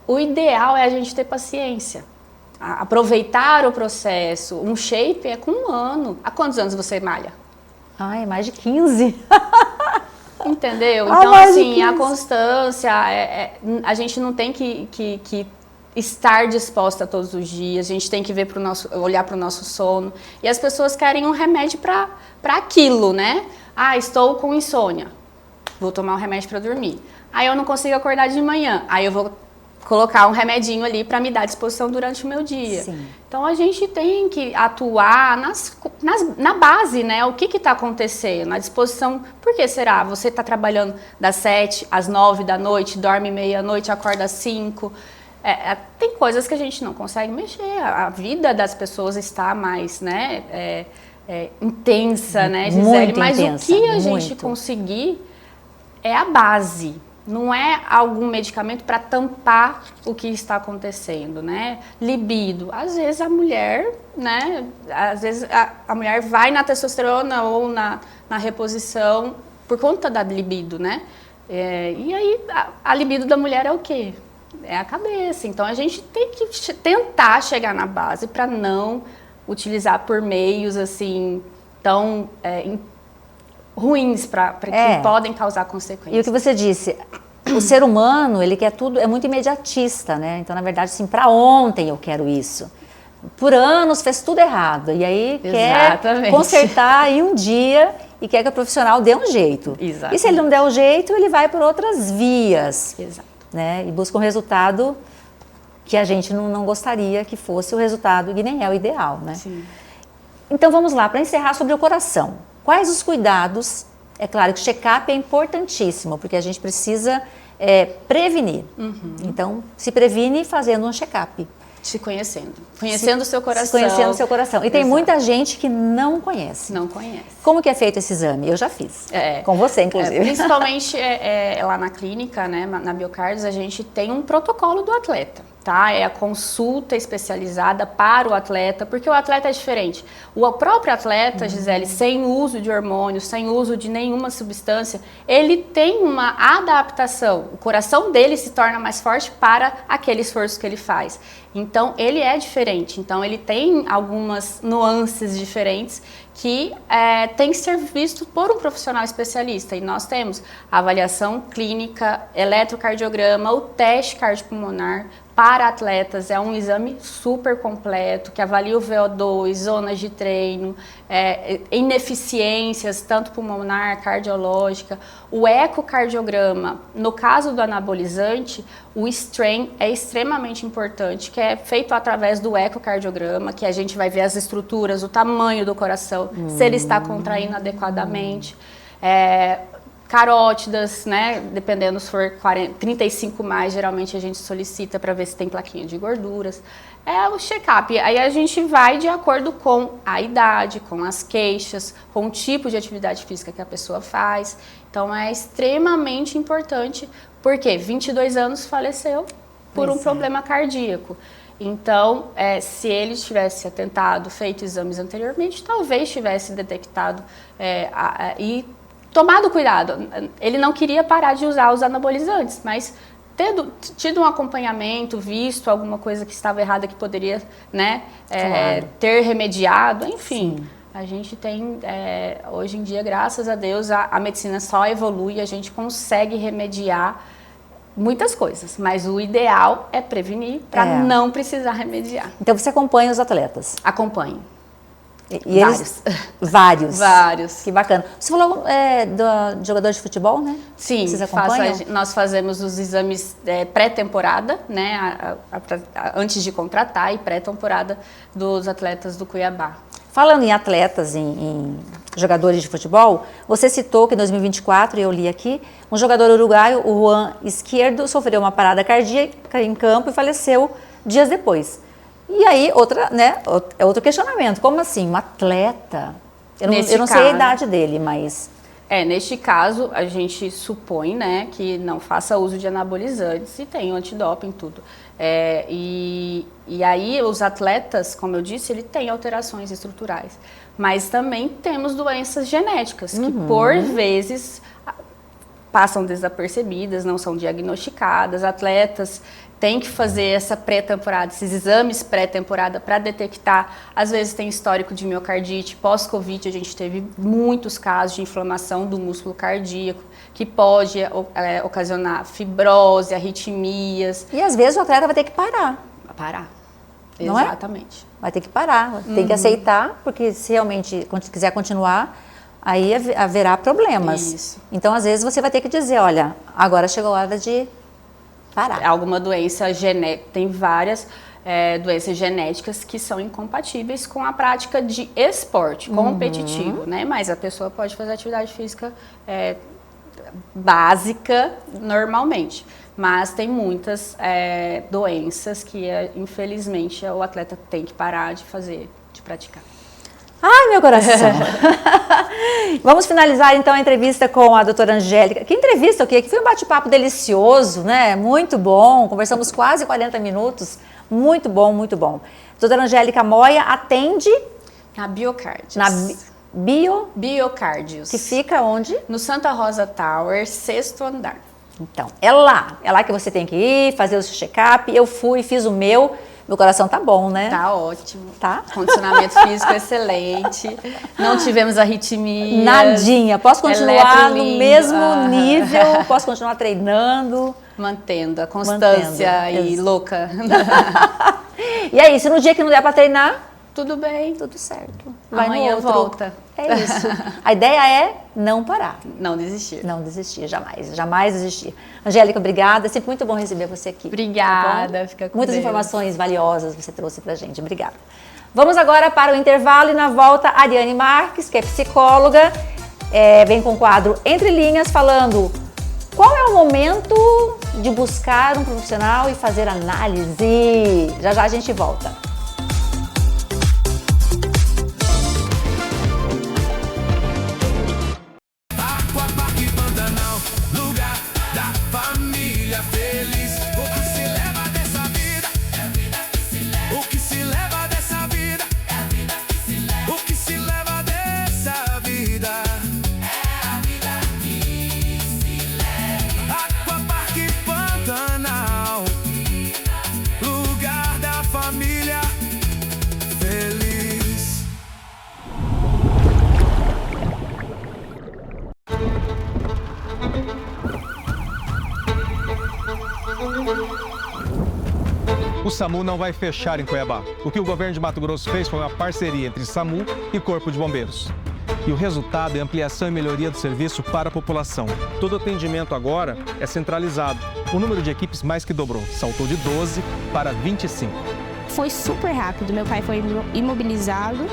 Speaker 9: o ideal é a gente ter paciência. Aproveitar o processo. Um shape é com 1 ano. Há quantos anos você malha?
Speaker 1: Mais de 15.
Speaker 9: Entendeu? Então, assim, a constância, a gente não tem que estar disposta todos os dias, a gente tem que olhar para o nosso sono. E as pessoas querem um remédio para aquilo, né? Estou com insônia, vou tomar um remédio para dormir. Aí eu não consigo acordar de manhã, aí eu vou colocar um remedinho ali para me dar disposição durante o meu dia.
Speaker 1: Sim.
Speaker 9: Então, a gente tem que atuar na base, né? O que está acontecendo? A disposição, por que será? Você está trabalhando das 7 às 9 da noite, dorme meia-noite, acorda às 5. Tem coisas que a gente não consegue mexer. A vida das pessoas está mais, né? Intensa, né, Gisele?
Speaker 1: Muito
Speaker 9: Mas
Speaker 1: intensa,
Speaker 9: o que a gente conseguir é a base. Não é algum medicamento para tampar o que está acontecendo, né? Libido. Às vezes a mulher, né? Às vezes a mulher vai na testosterona ou na reposição por conta da libido, né? E aí a libido da mulher é o quê? É a cabeça. Então a gente tem que tentar chegar na base para não utilizar por meios assim tão ruins que podem causar consequências.
Speaker 1: E o que você disse, o ser humano, ele quer tudo, é muito imediatista, né? Então, na verdade, assim, para ontem eu quero isso. Por anos fez tudo errado, e aí quer consertar em um dia e quer que o profissional dê um jeito.
Speaker 9: Exatamente.
Speaker 1: E se ele não der o jeito, ele vai por outras vias.
Speaker 9: Exato.
Speaker 1: Né? E busca um resultado que a gente não gostaria que fosse o resultado, e nem é o ideal, né?
Speaker 9: Sim.
Speaker 1: Então, vamos lá, para encerrar sobre o coração. Quais os cuidados? É claro que o check-up é importantíssimo, porque a gente precisa prevenir. Então, se previne fazendo um check-up.
Speaker 9: Se conhecendo. Conhecendo o seu coração.
Speaker 1: Conhecendo o seu coração. E tem muita gente que não conhece.
Speaker 9: Não conhece.
Speaker 1: Como que é feito esse exame? Eu já fiz. Com você, inclusive.
Speaker 9: Principalmente lá na clínica, né, na Biocardios, a gente tem um protocolo do atleta. Tá? É a consulta especializada para o atleta, porque o atleta é diferente. O próprio atleta, Gisele, sem uso de hormônios, sem uso de nenhuma substância, ele tem uma adaptação. O coração dele se torna mais forte para aquele esforço que ele faz. Então, ele é diferente. Então, ele tem algumas nuances diferentes que tem que ser visto por um profissional especialista. E nós temos a avaliação clínica, eletrocardiograma, o teste cardiopulmonar. Para atletas, é um exame super completo, que avalia o VO2, zonas de treino, ineficiências, tanto pulmonar, cardiológica. O ecocardiograma, no caso do anabolizante, o strain é extremamente importante, que é feito através do ecocardiograma, que a gente vai ver as estruturas, o tamanho do coração, se ele está contraindo adequadamente. Carótidas, né? Dependendo se for 35 mais, geralmente a gente solicita para ver se tem plaquinha de gorduras. É o check-up. Aí a gente vai de acordo com a idade, com as queixas, com o tipo de atividade física que a pessoa faz. Então é extremamente importante, porque 22 anos faleceu por um problema cardíaco. Então, se ele tivesse atentado, feito exames anteriormente, talvez tivesse detectado e tomado cuidado. Ele não queria parar de usar os anabolizantes, mas tido um acompanhamento, visto alguma coisa que estava errada que poderia, né,
Speaker 1: Claro.
Speaker 9: ter remediado, enfim. Sim. A gente tem, hoje em dia, graças a Deus, a medicina só evolui, a gente consegue remediar muitas coisas, mas o ideal é prevenir para não precisar remediar.
Speaker 1: Então você acompanha os atletas?
Speaker 9: Acompanho.
Speaker 1: E
Speaker 9: vários.
Speaker 1: Vários?
Speaker 9: Vários.
Speaker 1: Que bacana. Você falou de jogador de futebol, né?
Speaker 9: Sim,
Speaker 1: vocês acompanham?
Speaker 9: Nós fazemos os exames pré-temporada, né, antes de contratar, e pré-temporada dos atletas do Cuiabá.
Speaker 1: Falando em atletas, em jogadores de futebol, você citou que em 2024, eu li aqui, um jogador uruguaio, o Juan Izquierdo, sofreu uma parada cardíaca em campo e faleceu dias depois. E aí, outro questionamento, como assim, um atleta? Eu não sei a idade dele, mas...
Speaker 9: Neste caso, a gente supõe, né, que não faça uso de anabolizantes e tem antidoping, tudo. E aí, os atletas, como eu disse, ele tem alterações estruturais. Mas também temos doenças genéticas, que por vezes passam desapercebidas, não são diagnosticadas. Atletas têm que fazer essa pré-temporada, esses exames pré-temporada para detectar. Às vezes tem histórico de miocardite. Pós-Covid, a gente teve muitos casos de inflamação do músculo cardíaco, que pode ocasionar fibrose, arritmias.
Speaker 1: E às vezes o atleta vai ter que parar.
Speaker 9: Parar.
Speaker 1: Não
Speaker 9: Exatamente.
Speaker 1: Vai ter que parar, tem que aceitar, porque se realmente quiser continuar, aí haverá problemas.
Speaker 9: Isso.
Speaker 1: Então, às vezes, você vai ter que dizer, olha, agora chegou a hora de parar.
Speaker 9: Alguma doença genética, tem várias doenças genéticas que são incompatíveis com a prática de esporte competitivo, né? Mas a pessoa pode fazer atividade física básica normalmente. Mas tem muitas doenças que, infelizmente, o atleta tem que parar de praticar.
Speaker 1: Ai, meu coração! Vamos finalizar, então, a entrevista com a doutora Angélica. Que entrevista, o quê? Que foi um bate-papo delicioso, né? Muito bom, conversamos quase 40 minutos. Muito bom, muito bom. Doutora Angélica Moia atende...
Speaker 9: Na Biocardios.
Speaker 1: Na
Speaker 9: Biocardios.
Speaker 1: Que fica onde?
Speaker 9: No Santa Rosa Tower, 6º andar.
Speaker 1: Então, é lá que você tem que ir, fazer o seu check-up. Eu fui, fiz o meu coração tá bom, né?
Speaker 9: Tá ótimo.
Speaker 1: Tá?
Speaker 9: Condicionamento físico excelente. Não tivemos arritmia.
Speaker 1: Nadinha. Posso continuar no mesmo nível? Posso continuar treinando?
Speaker 9: Mantendo a constância e louca.
Speaker 1: E aí, se no dia que não der pra treinar,
Speaker 9: tudo bem.
Speaker 1: Tudo certo.
Speaker 9: Vai amanhã no outro. Volta.
Speaker 1: É isso. A ideia é não parar.
Speaker 9: Não desistir.
Speaker 1: Não desistir, jamais. Jamais desistir. Angélica, obrigada. É sempre muito bom receber você aqui.
Speaker 9: Obrigada.
Speaker 1: Tá
Speaker 9: Fica com
Speaker 1: Muitas
Speaker 9: Deus.
Speaker 1: informações valiosas você trouxe pra gente. Obrigada. Vamos agora para o intervalo e na volta a Ariane Marques, que é psicóloga, vem com o quadro Entre Linhas, falando qual é o momento de buscar um profissional e fazer análise. Já já a gente volta.
Speaker 10: O SAMU não vai fechar em Cuiabá. O que o governo de Mato Grosso fez foi uma parceria entre SAMU e Corpo de Bombeiros. E o resultado é ampliação e melhoria do serviço para a população. Todo atendimento agora é centralizado. O número de equipes mais que dobrou. Saltou de 12 para 25.
Speaker 11: Foi super rápido. Meu pai foi imobilizado,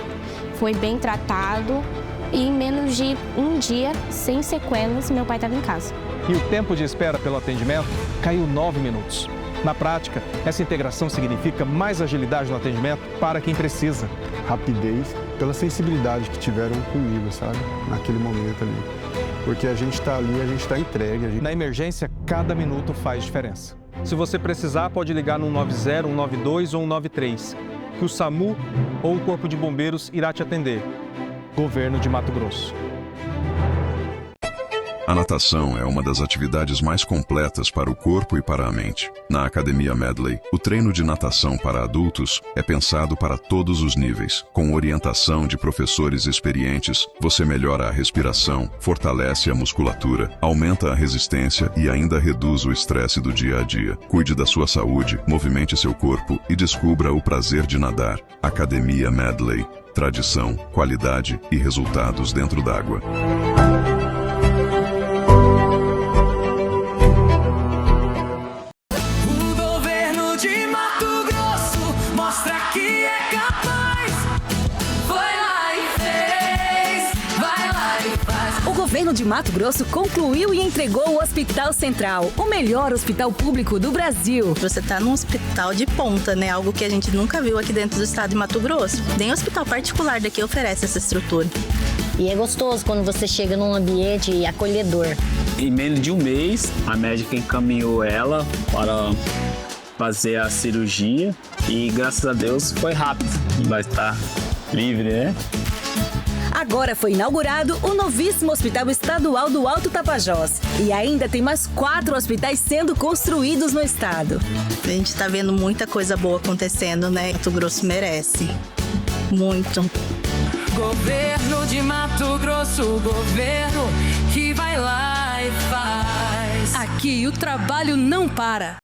Speaker 11: foi bem tratado. E em menos de um dia, sem sequelas, meu pai estava em casa.
Speaker 10: E o tempo de espera pelo atendimento caiu 9 minutos. Na prática, essa integração significa mais agilidade no atendimento para quem precisa.
Speaker 12: Rapidez, pela sensibilidade que tiveram comigo, sabe? Naquele momento ali. Porque a gente está ali, a gente está entregue.
Speaker 10: Na emergência, cada minuto faz diferença. Se você precisar, pode ligar no 190, 192 ou 193, que o SAMU ou o Corpo de Bombeiros irá te atender. Governo de Mato Grosso.
Speaker 4: A natação é uma das atividades mais completas para o corpo e para a mente. Na Academia Medley, o treino de natação para adultos é pensado para todos os níveis. Com orientação de professores experientes, você melhora a respiração, fortalece a musculatura, aumenta a resistência e ainda reduz o estresse do dia a dia. Cuide da sua saúde, movimente seu corpo e descubra o prazer de nadar. Academia Medley. Tradição, qualidade e resultados dentro d'água.
Speaker 13: O governo de Mato Grosso concluiu e entregou o Hospital Central, o melhor hospital público do Brasil.
Speaker 14: Você está num hospital de ponta, né? Algo que a gente nunca viu aqui dentro do estado de Mato Grosso. Nem hospital particular daqui oferece essa estrutura.
Speaker 15: E é gostoso quando você chega num ambiente acolhedor.
Speaker 16: Em menos de um mês, a médica encaminhou ela para fazer a cirurgia e, graças a Deus, foi rápido. Vai estar livre, né?
Speaker 13: Agora foi inaugurado o novíssimo Hospital Estadual do Alto Tapajós. E ainda tem mais 4 hospitais sendo construídos no estado.
Speaker 14: A gente está vendo muita coisa boa acontecendo, né? Mato Grosso merece. Muito.
Speaker 8: Governo de Mato Grosso, governo que vai lá e faz.
Speaker 13: Aqui o trabalho não para.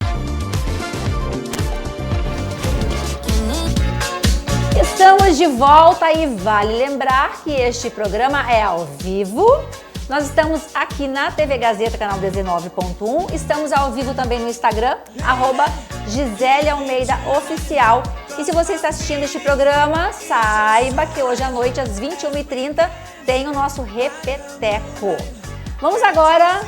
Speaker 1: Estamos de volta e vale lembrar que este programa é ao vivo. Nós estamos aqui na TV Gazeta, canal 19.1. Estamos ao vivo também no Instagram, @Gisele Almeida Oficial. E se você está assistindo este programa, saiba que hoje à noite, às 21h30, tem o nosso Repeteco. Vamos agora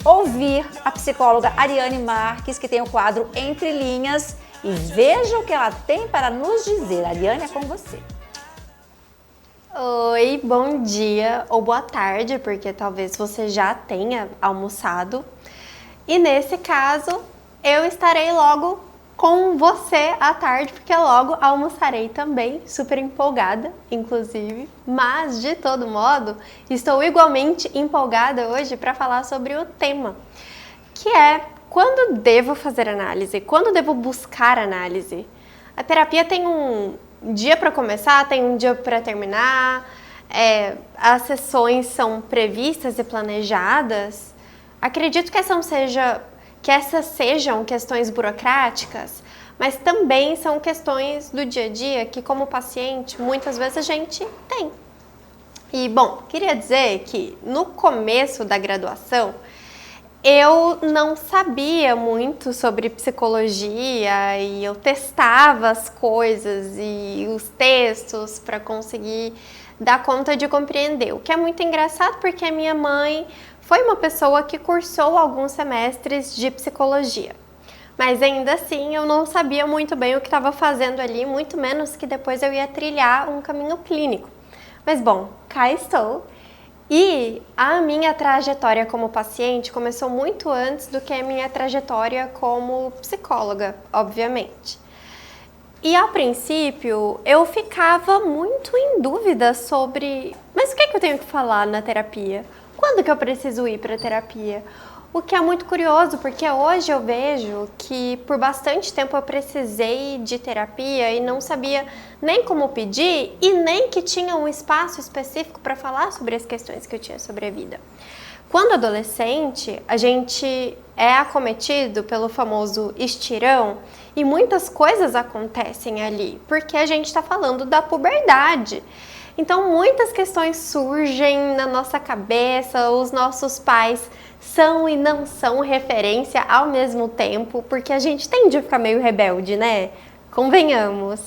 Speaker 1: ouvir a psicóloga Ariane Marques, que tem o quadro Entre Linhas. E veja o que ela tem para nos dizer. Ariane, é com você.
Speaker 17: Oi, bom dia ou boa tarde, porque talvez você já tenha almoçado. E nesse caso, eu estarei logo com você à tarde, porque logo almoçarei também, super empolgada, inclusive. Mas, de todo modo, estou igualmente empolgada hoje para falar sobre o tema, que é: quando devo fazer análise? Quando devo buscar análise? A terapia tem um dia para começar, tem um dia para terminar, as sessões são previstas e planejadas. Acredito que essas sejam questões burocráticas, mas também são questões do dia a dia que, como paciente, muitas vezes a gente tem. E, bom, queria dizer que no começo da graduação, eu não sabia muito sobre psicologia e eu testava as coisas e os textos para conseguir dar conta de compreender. O que é muito engraçado porque a minha mãe foi uma pessoa que cursou alguns semestres de psicologia. Mas ainda assim eu não sabia muito bem o que estava fazendo ali, muito menos que depois eu ia trilhar um caminho clínico. Mas bom, cá estou. E a minha trajetória como paciente começou muito antes do que a minha trajetória como psicóloga, obviamente. E ao princípio eu ficava muito em dúvida sobre: mas o que é que eu tenho que falar na terapia? Quando que eu preciso ir para a terapia? O que é muito curioso, porque hoje eu vejo que por bastante tempo eu precisei de terapia e não sabia nem como pedir e nem que tinha um espaço específico para falar sobre as questões que eu tinha sobre a vida. Quando adolescente, a gente é acometido pelo famoso estirão e muitas coisas acontecem ali, porque a gente está falando da puberdade. Então muitas questões surgem na nossa cabeça, os nossos pais são e não são referência ao mesmo tempo, porque a gente tende a ficar meio rebelde, né? Convenhamos.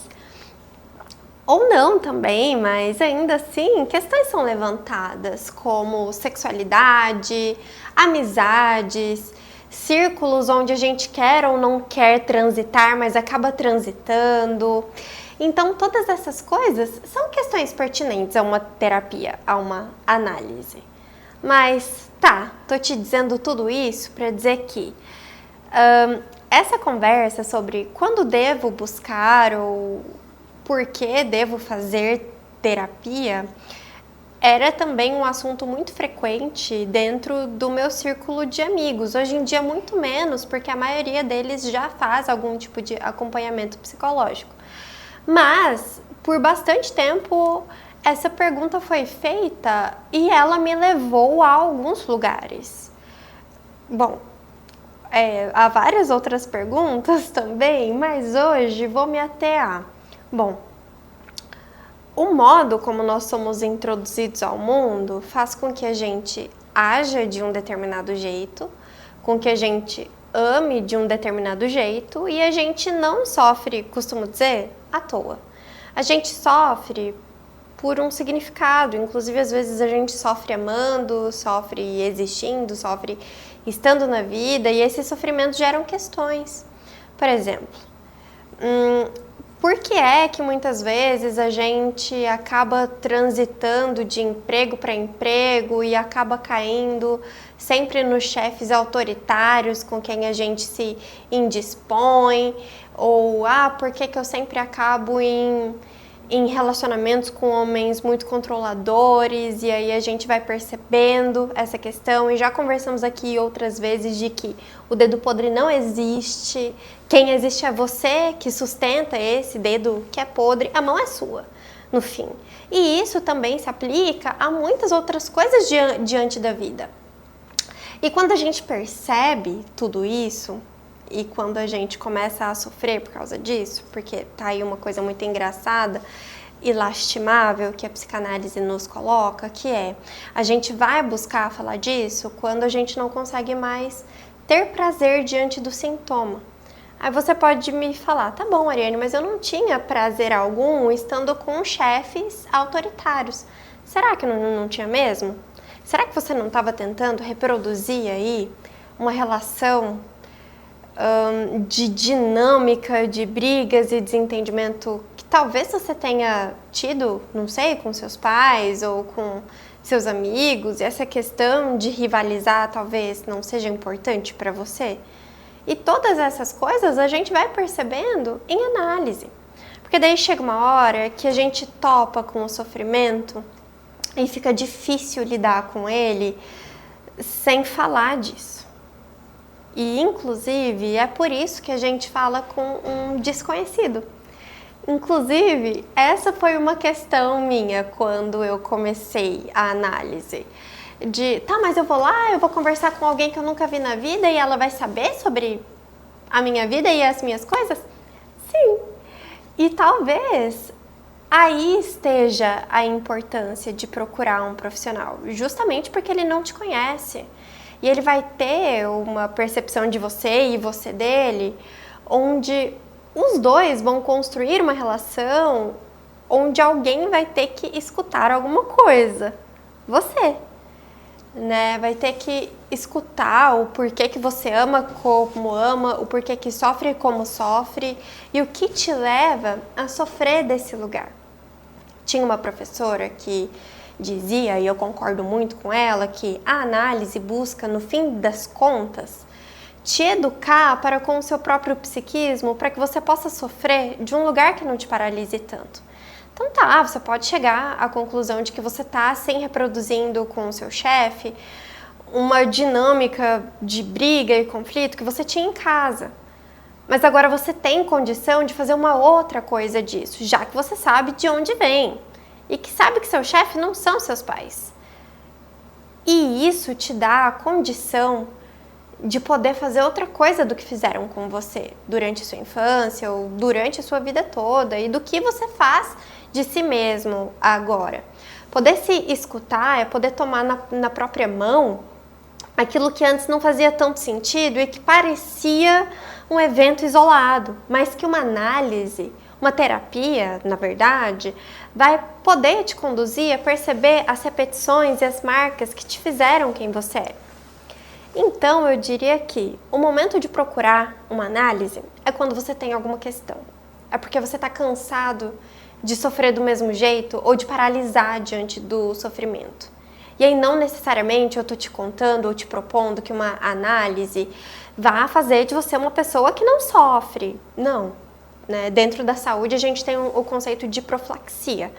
Speaker 17: Ou não também, mas ainda assim, questões são levantadas, como sexualidade, amizades, círculos onde a gente quer ou não quer transitar, mas acaba transitando. Então, todas essas coisas são questões pertinentes a uma terapia, a uma análise. Mas, tô te dizendo tudo isso para dizer que essa conversa sobre quando devo buscar ou por que devo fazer terapia era também um assunto muito frequente dentro do meu círculo de amigos. Hoje em dia, muito menos, porque a maioria deles já faz algum tipo de acompanhamento psicológico. Mas, por bastante tempo, essa pergunta foi feita e ela me levou a alguns lugares. Bom, há várias outras perguntas também, mas hoje vou me ater. Bom, o modo como nós somos introduzidos ao mundo faz com que a gente haja de um determinado jeito, com que a gente ame de um determinado jeito e a gente não sofre, costumo dizer, à toa. A gente sofre por um significado, inclusive às vezes a gente sofre amando, sofre existindo, sofre estando na vida e esses sofrimentos geram questões. Por exemplo, por que é que muitas vezes a gente acaba transitando de emprego para emprego e acaba caindo sempre nos chefes autoritários com quem a gente se indispõe? Ou, por que eu sempre acabo em relacionamentos com homens muito controladores, e aí a gente vai percebendo essa questão, e já conversamos aqui outras vezes de que o dedo podre não existe, quem existe é você que sustenta esse dedo que é podre, a mão é sua, no fim. E isso também se aplica a muitas outras coisas diante da vida. E quando a gente percebe tudo isso, e quando a gente começa a sofrer por causa disso, porque tá aí uma coisa muito engraçada e lastimável que a psicanálise nos coloca, que é, a gente vai buscar falar disso quando a gente não consegue mais ter prazer diante do sintoma. Aí você pode me falar, tá bom, Ariane, mas eu não tinha prazer algum estando com chefes autoritários. Será que não tinha mesmo? Será que você não estava tentando reproduzir aí uma relação de dinâmica, de brigas e desentendimento que talvez você tenha tido, não sei, com seus pais ou com seus amigos, e essa questão de rivalizar talvez não seja importante para você? E todas essas coisas a gente vai percebendo em análise, porque daí chega uma hora que a gente topa com o sofrimento e fica difícil lidar com ele sem falar disso. E, inclusive, é por isso que a gente fala com um desconhecido. Inclusive, essa foi uma questão minha quando eu comecei a análise. Mas eu vou lá, eu vou conversar com alguém que eu nunca vi na vida e ela vai saber sobre a minha vida e as minhas coisas? Sim. E talvez aí esteja a importância de procurar um profissional, justamente porque ele não te conhece. E ele vai ter uma percepção de você e você dele, onde os dois vão construir uma relação onde alguém vai ter que escutar alguma coisa. Você, né? Vai ter que escutar o porquê que você ama como ama, o porquê que sofre como sofre e o que te leva a sofrer desse lugar. Tinha uma professora que dizia, e eu concordo muito com ela, que a análise busca, no fim das contas, te educar para com o seu próprio psiquismo, para que você possa sofrer de um lugar que não te paralise tanto. Então você pode chegar à conclusão de que você está reproduzindo com o seu chefe uma dinâmica de briga e conflito que você tinha em casa. Mas agora você tem condição de fazer uma outra coisa disso, já que você sabe de onde vem. E que sabe que seu chefe não são seus pais. E isso te dá a condição de poder fazer outra coisa do que fizeram com você durante a sua infância ou durante a sua vida toda e do que você faz de si mesmo agora. Poder se escutar é poder tomar na própria mão aquilo que antes não fazia tanto sentido e que parecia um evento isolado, mas que uma análise, uma terapia, na verdade, vai poder te conduzir a perceber as repetições e as marcas que te fizeram quem você é. Então, eu diria que o momento de procurar uma análise é quando você tem alguma questão. É porque você está cansado de sofrer do mesmo jeito ou de paralisar diante do sofrimento. E aí, não necessariamente eu estou te contando ou te propondo que uma análise vá fazer de você uma pessoa que não sofre. Não. Né? Dentro da saúde, a gente tem o conceito de profilaxia.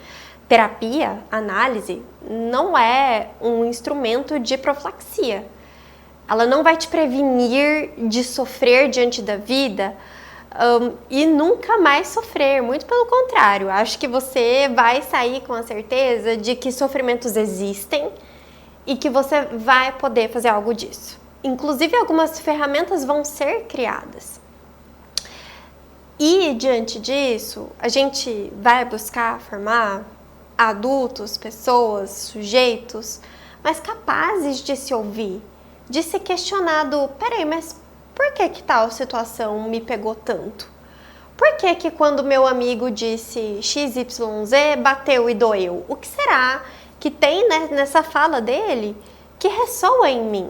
Speaker 17: terapia, análise, não é um instrumento de profilaxia. Ela não vai te prevenir de sofrer diante da vida e nunca mais sofrer. Muito pelo contrário, acho que você vai sair com a certeza de que sofrimentos existem e que você vai poder fazer algo disso. Inclusive, algumas ferramentas vão ser criadas. E, diante disso, a gente vai buscar formar adultos, pessoas, sujeitos, mas capazes de se ouvir, de se questionar do, peraí, mas por que tal situação me pegou tanto? Por que quando meu amigo disse XYZ bateu e doeu? O que será que tem nessa fala dele que ressoa em mim?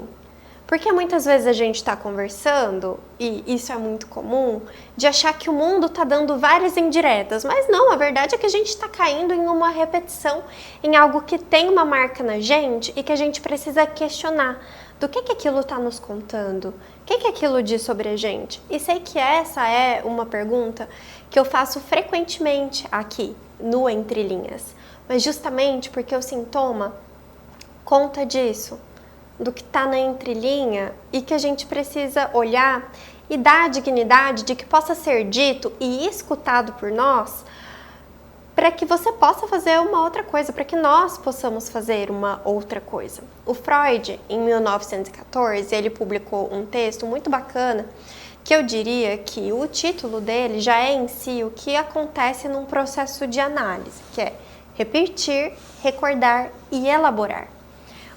Speaker 17: Porque muitas vezes a gente está conversando, e isso é muito comum, de achar que o mundo está dando várias indiretas, mas não, a verdade é que a gente está caindo em uma repetição, em algo que tem uma marca na gente e que a gente precisa questionar do que aquilo está nos contando, o que aquilo diz sobre a gente. E sei que essa é uma pergunta que eu faço frequentemente aqui, no Entre Linhas, mas justamente porque o sintoma conta disso, do que está na entrelinha e que a gente precisa olhar e dar a dignidade de que possa ser dito e escutado por nós para que você possa fazer uma outra coisa, para que nós possamos fazer uma outra coisa. O Freud, em 1914, ele publicou um texto muito bacana que eu diria que o título dele já é em si o que acontece num processo de análise, que é repetir, recordar e elaborar.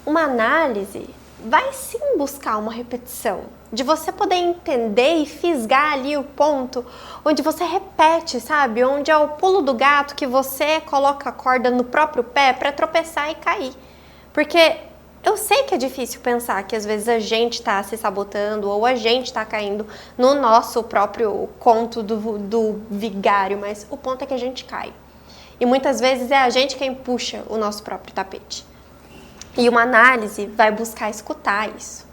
Speaker 17: Uma análise vai sim buscar uma repetição, de você poder entender e fisgar ali o ponto onde você repete, sabe? Onde é o pulo do gato que você coloca a corda no próprio pé para tropeçar e cair. Porque eu sei que é difícil pensar que às vezes a gente está se sabotando ou a gente está caindo no nosso próprio conto do vigário, mas o ponto é que a gente cai. E muitas vezes é a gente quem puxa o nosso próprio tapete. E uma análise vai buscar escutar isso.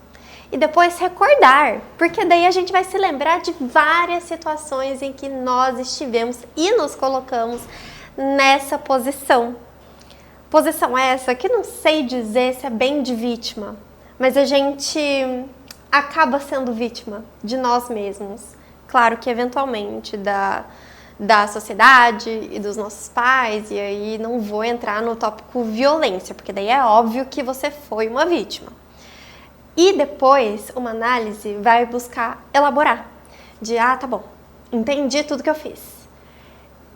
Speaker 17: E depois recordar, porque daí a gente vai se lembrar de várias situações em que nós estivemos e nos colocamos nessa posição. Posição essa que não sei dizer se é bem de vítima, mas a gente acaba sendo vítima de nós mesmos. Claro que eventualmente da sociedade e dos nossos pais, e aí não vou entrar no tópico violência, porque daí é óbvio que você foi uma vítima. E depois, uma análise vai buscar elaborar, de, tá bom, entendi tudo que eu fiz.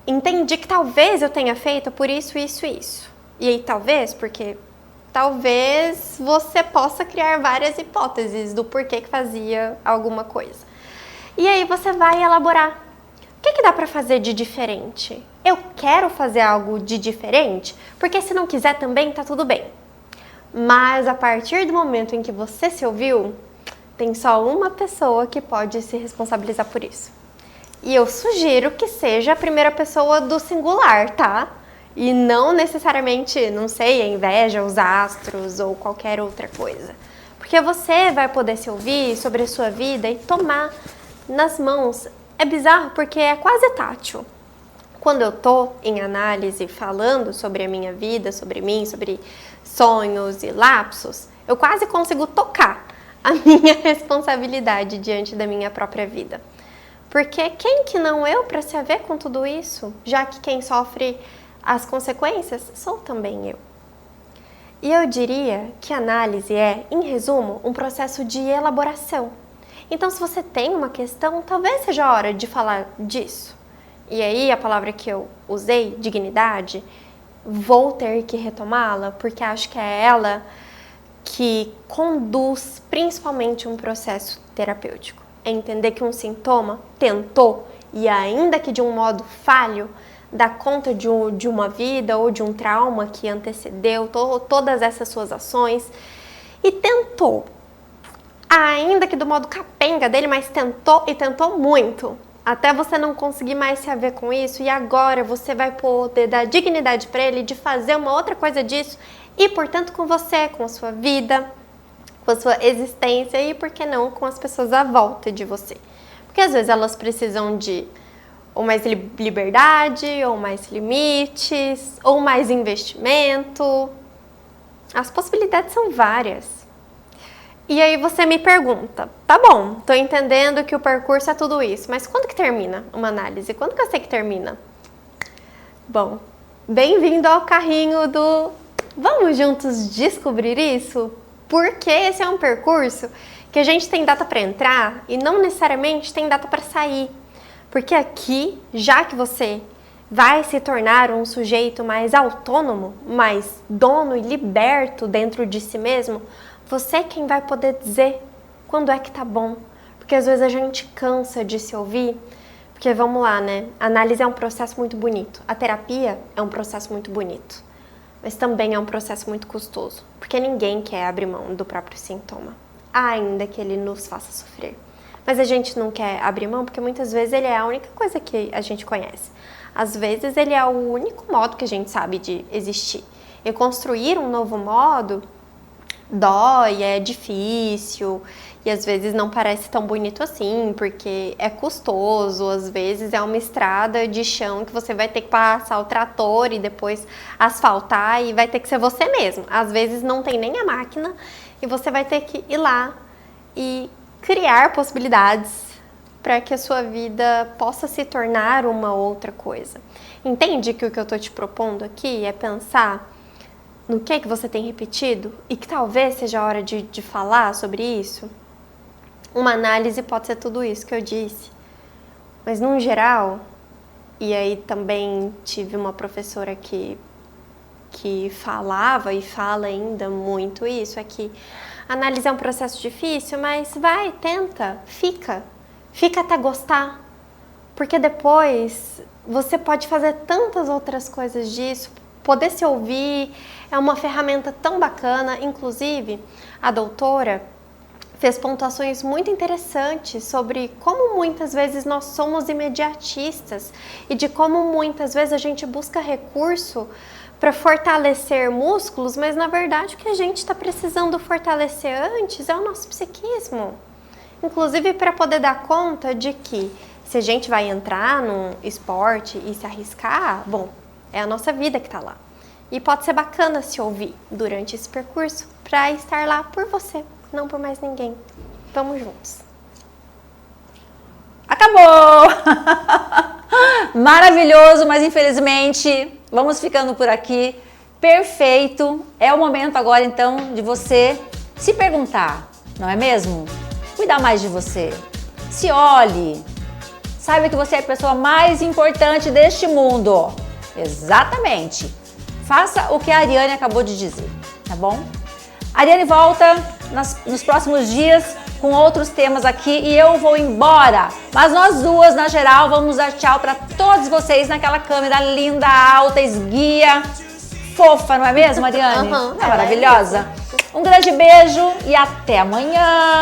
Speaker 17: Entendi que talvez eu tenha feito por isso, isso e isso. E aí talvez, porque talvez você possa criar várias hipóteses do porquê que fazia alguma coisa. E aí você vai elaborar. O que dá para fazer de diferente? Eu quero fazer algo de diferente, porque se não quiser também tá tudo bem. Mas a partir do momento em que você se ouviu, tem só uma pessoa que pode se responsabilizar por isso. E eu sugiro que seja a primeira pessoa do singular, tá? E não necessariamente, não sei, a inveja, os astros ou qualquer outra coisa. Porque você vai poder se ouvir sobre a sua vida e tomar nas mãos. É bizarro porque é quase tátil. Quando eu tô em análise falando sobre a minha vida, sobre mim, sobre sonhos e lapsos, eu quase consigo tocar a minha responsabilidade diante da minha própria vida. Porque quem que não eu para se haver com tudo isso? Já que quem sofre as consequências sou também eu. E eu diria que a análise é, em resumo, um processo de elaboração. Então, se você tem uma questão, talvez seja a hora de falar disso. E aí, a palavra que eu usei, dignidade, vou ter que retomá-la, porque acho que é ela que conduz principalmente um processo terapêutico. É entender que um sintoma tentou, e ainda que de um modo falho, dar conta de uma vida ou de um trauma que antecedeu todas essas suas ações, e tentou. Ainda que do modo capenga dele, mas tentou e tentou muito, até você não conseguir mais se haver com isso, e agora você vai poder dar dignidade para ele de fazer uma outra coisa disso, e portanto com você, com a sua vida, com a sua existência, e por que não com as pessoas à volta de você. Porque às vezes elas precisam de Ou mais liberdade, ou mais limites, ou mais investimento. As possibilidades são várias. E aí você me pergunta, tá bom, tô entendendo que o percurso é tudo isso, mas quando que termina uma análise? Quando que eu sei que termina? Bom, bem-vindo ao carrinho do vamos juntos descobrir isso? Porque esse é um percurso que a gente tem data para entrar e não necessariamente tem data para sair. Porque aqui, já que você vai se tornar um sujeito mais autônomo, mais dono e liberto dentro de si mesmo, você é quem vai poder dizer quando é que tá bom. Porque às vezes a gente cansa de se ouvir. Porque vamos lá, né? A análise é um processo muito bonito. A terapia é um processo muito bonito. Mas também é um processo muito custoso. Porque ninguém quer abrir mão do próprio sintoma. Ainda que ele nos faça sofrer. Mas a gente não quer abrir mão porque muitas vezes ele é a única coisa que a gente conhece. Às vezes ele é o único modo que a gente sabe de existir. E construir um novo modo dói, é difícil e às vezes não parece tão bonito assim, porque é custoso, às vezes é uma estrada de chão que você vai ter que passar o trator e depois asfaltar e vai ter que ser você mesmo. Às vezes não tem nem a máquina e você vai ter que ir lá e criar possibilidades para que a sua vida possa se tornar uma outra coisa. Entende que o que eu estou te propondo aqui é pensar no que você tem repetido e que talvez seja a hora de falar sobre isso? Uma análise pode ser tudo isso que eu disse, mas num geral, e aí também tive uma professora que falava e fala ainda muito isso, é que análise é um processo difícil, mas vai, tenta, fica até gostar, porque depois você pode fazer tantas outras coisas disso, poder se ouvir é uma ferramenta tão bacana. Inclusive, a doutora fez pontuações muito interessantes sobre como muitas vezes nós somos imediatistas e de como muitas vezes a gente busca recurso para fortalecer músculos, mas na verdade o que a gente está precisando fortalecer antes é o nosso psiquismo. Inclusive para poder dar conta de que se a gente vai entrar num esporte e se arriscar, bom, é a nossa vida que está lá. E pode ser bacana se ouvir durante esse percurso para estar lá por você, não por mais ninguém. Vamos juntos.
Speaker 1: Acabou! Maravilhoso, mas infelizmente vamos ficando por aqui. Perfeito. É o momento agora então de você se perguntar, não é mesmo? Cuidar mais de você. Se olhe. Saiba que você é a pessoa mais importante deste mundo. Exatamente. Faça o que a Ariane acabou de dizer, tá bom? A Ariane volta nos próximos dias com outros temas aqui e eu vou embora. Mas nós duas, na geral, vamos dar tchau para todos vocês naquela câmera linda, alta, esguia, fofa, não é mesmo, Ariane? É maravilhosa. Um grande beijo e até amanhã.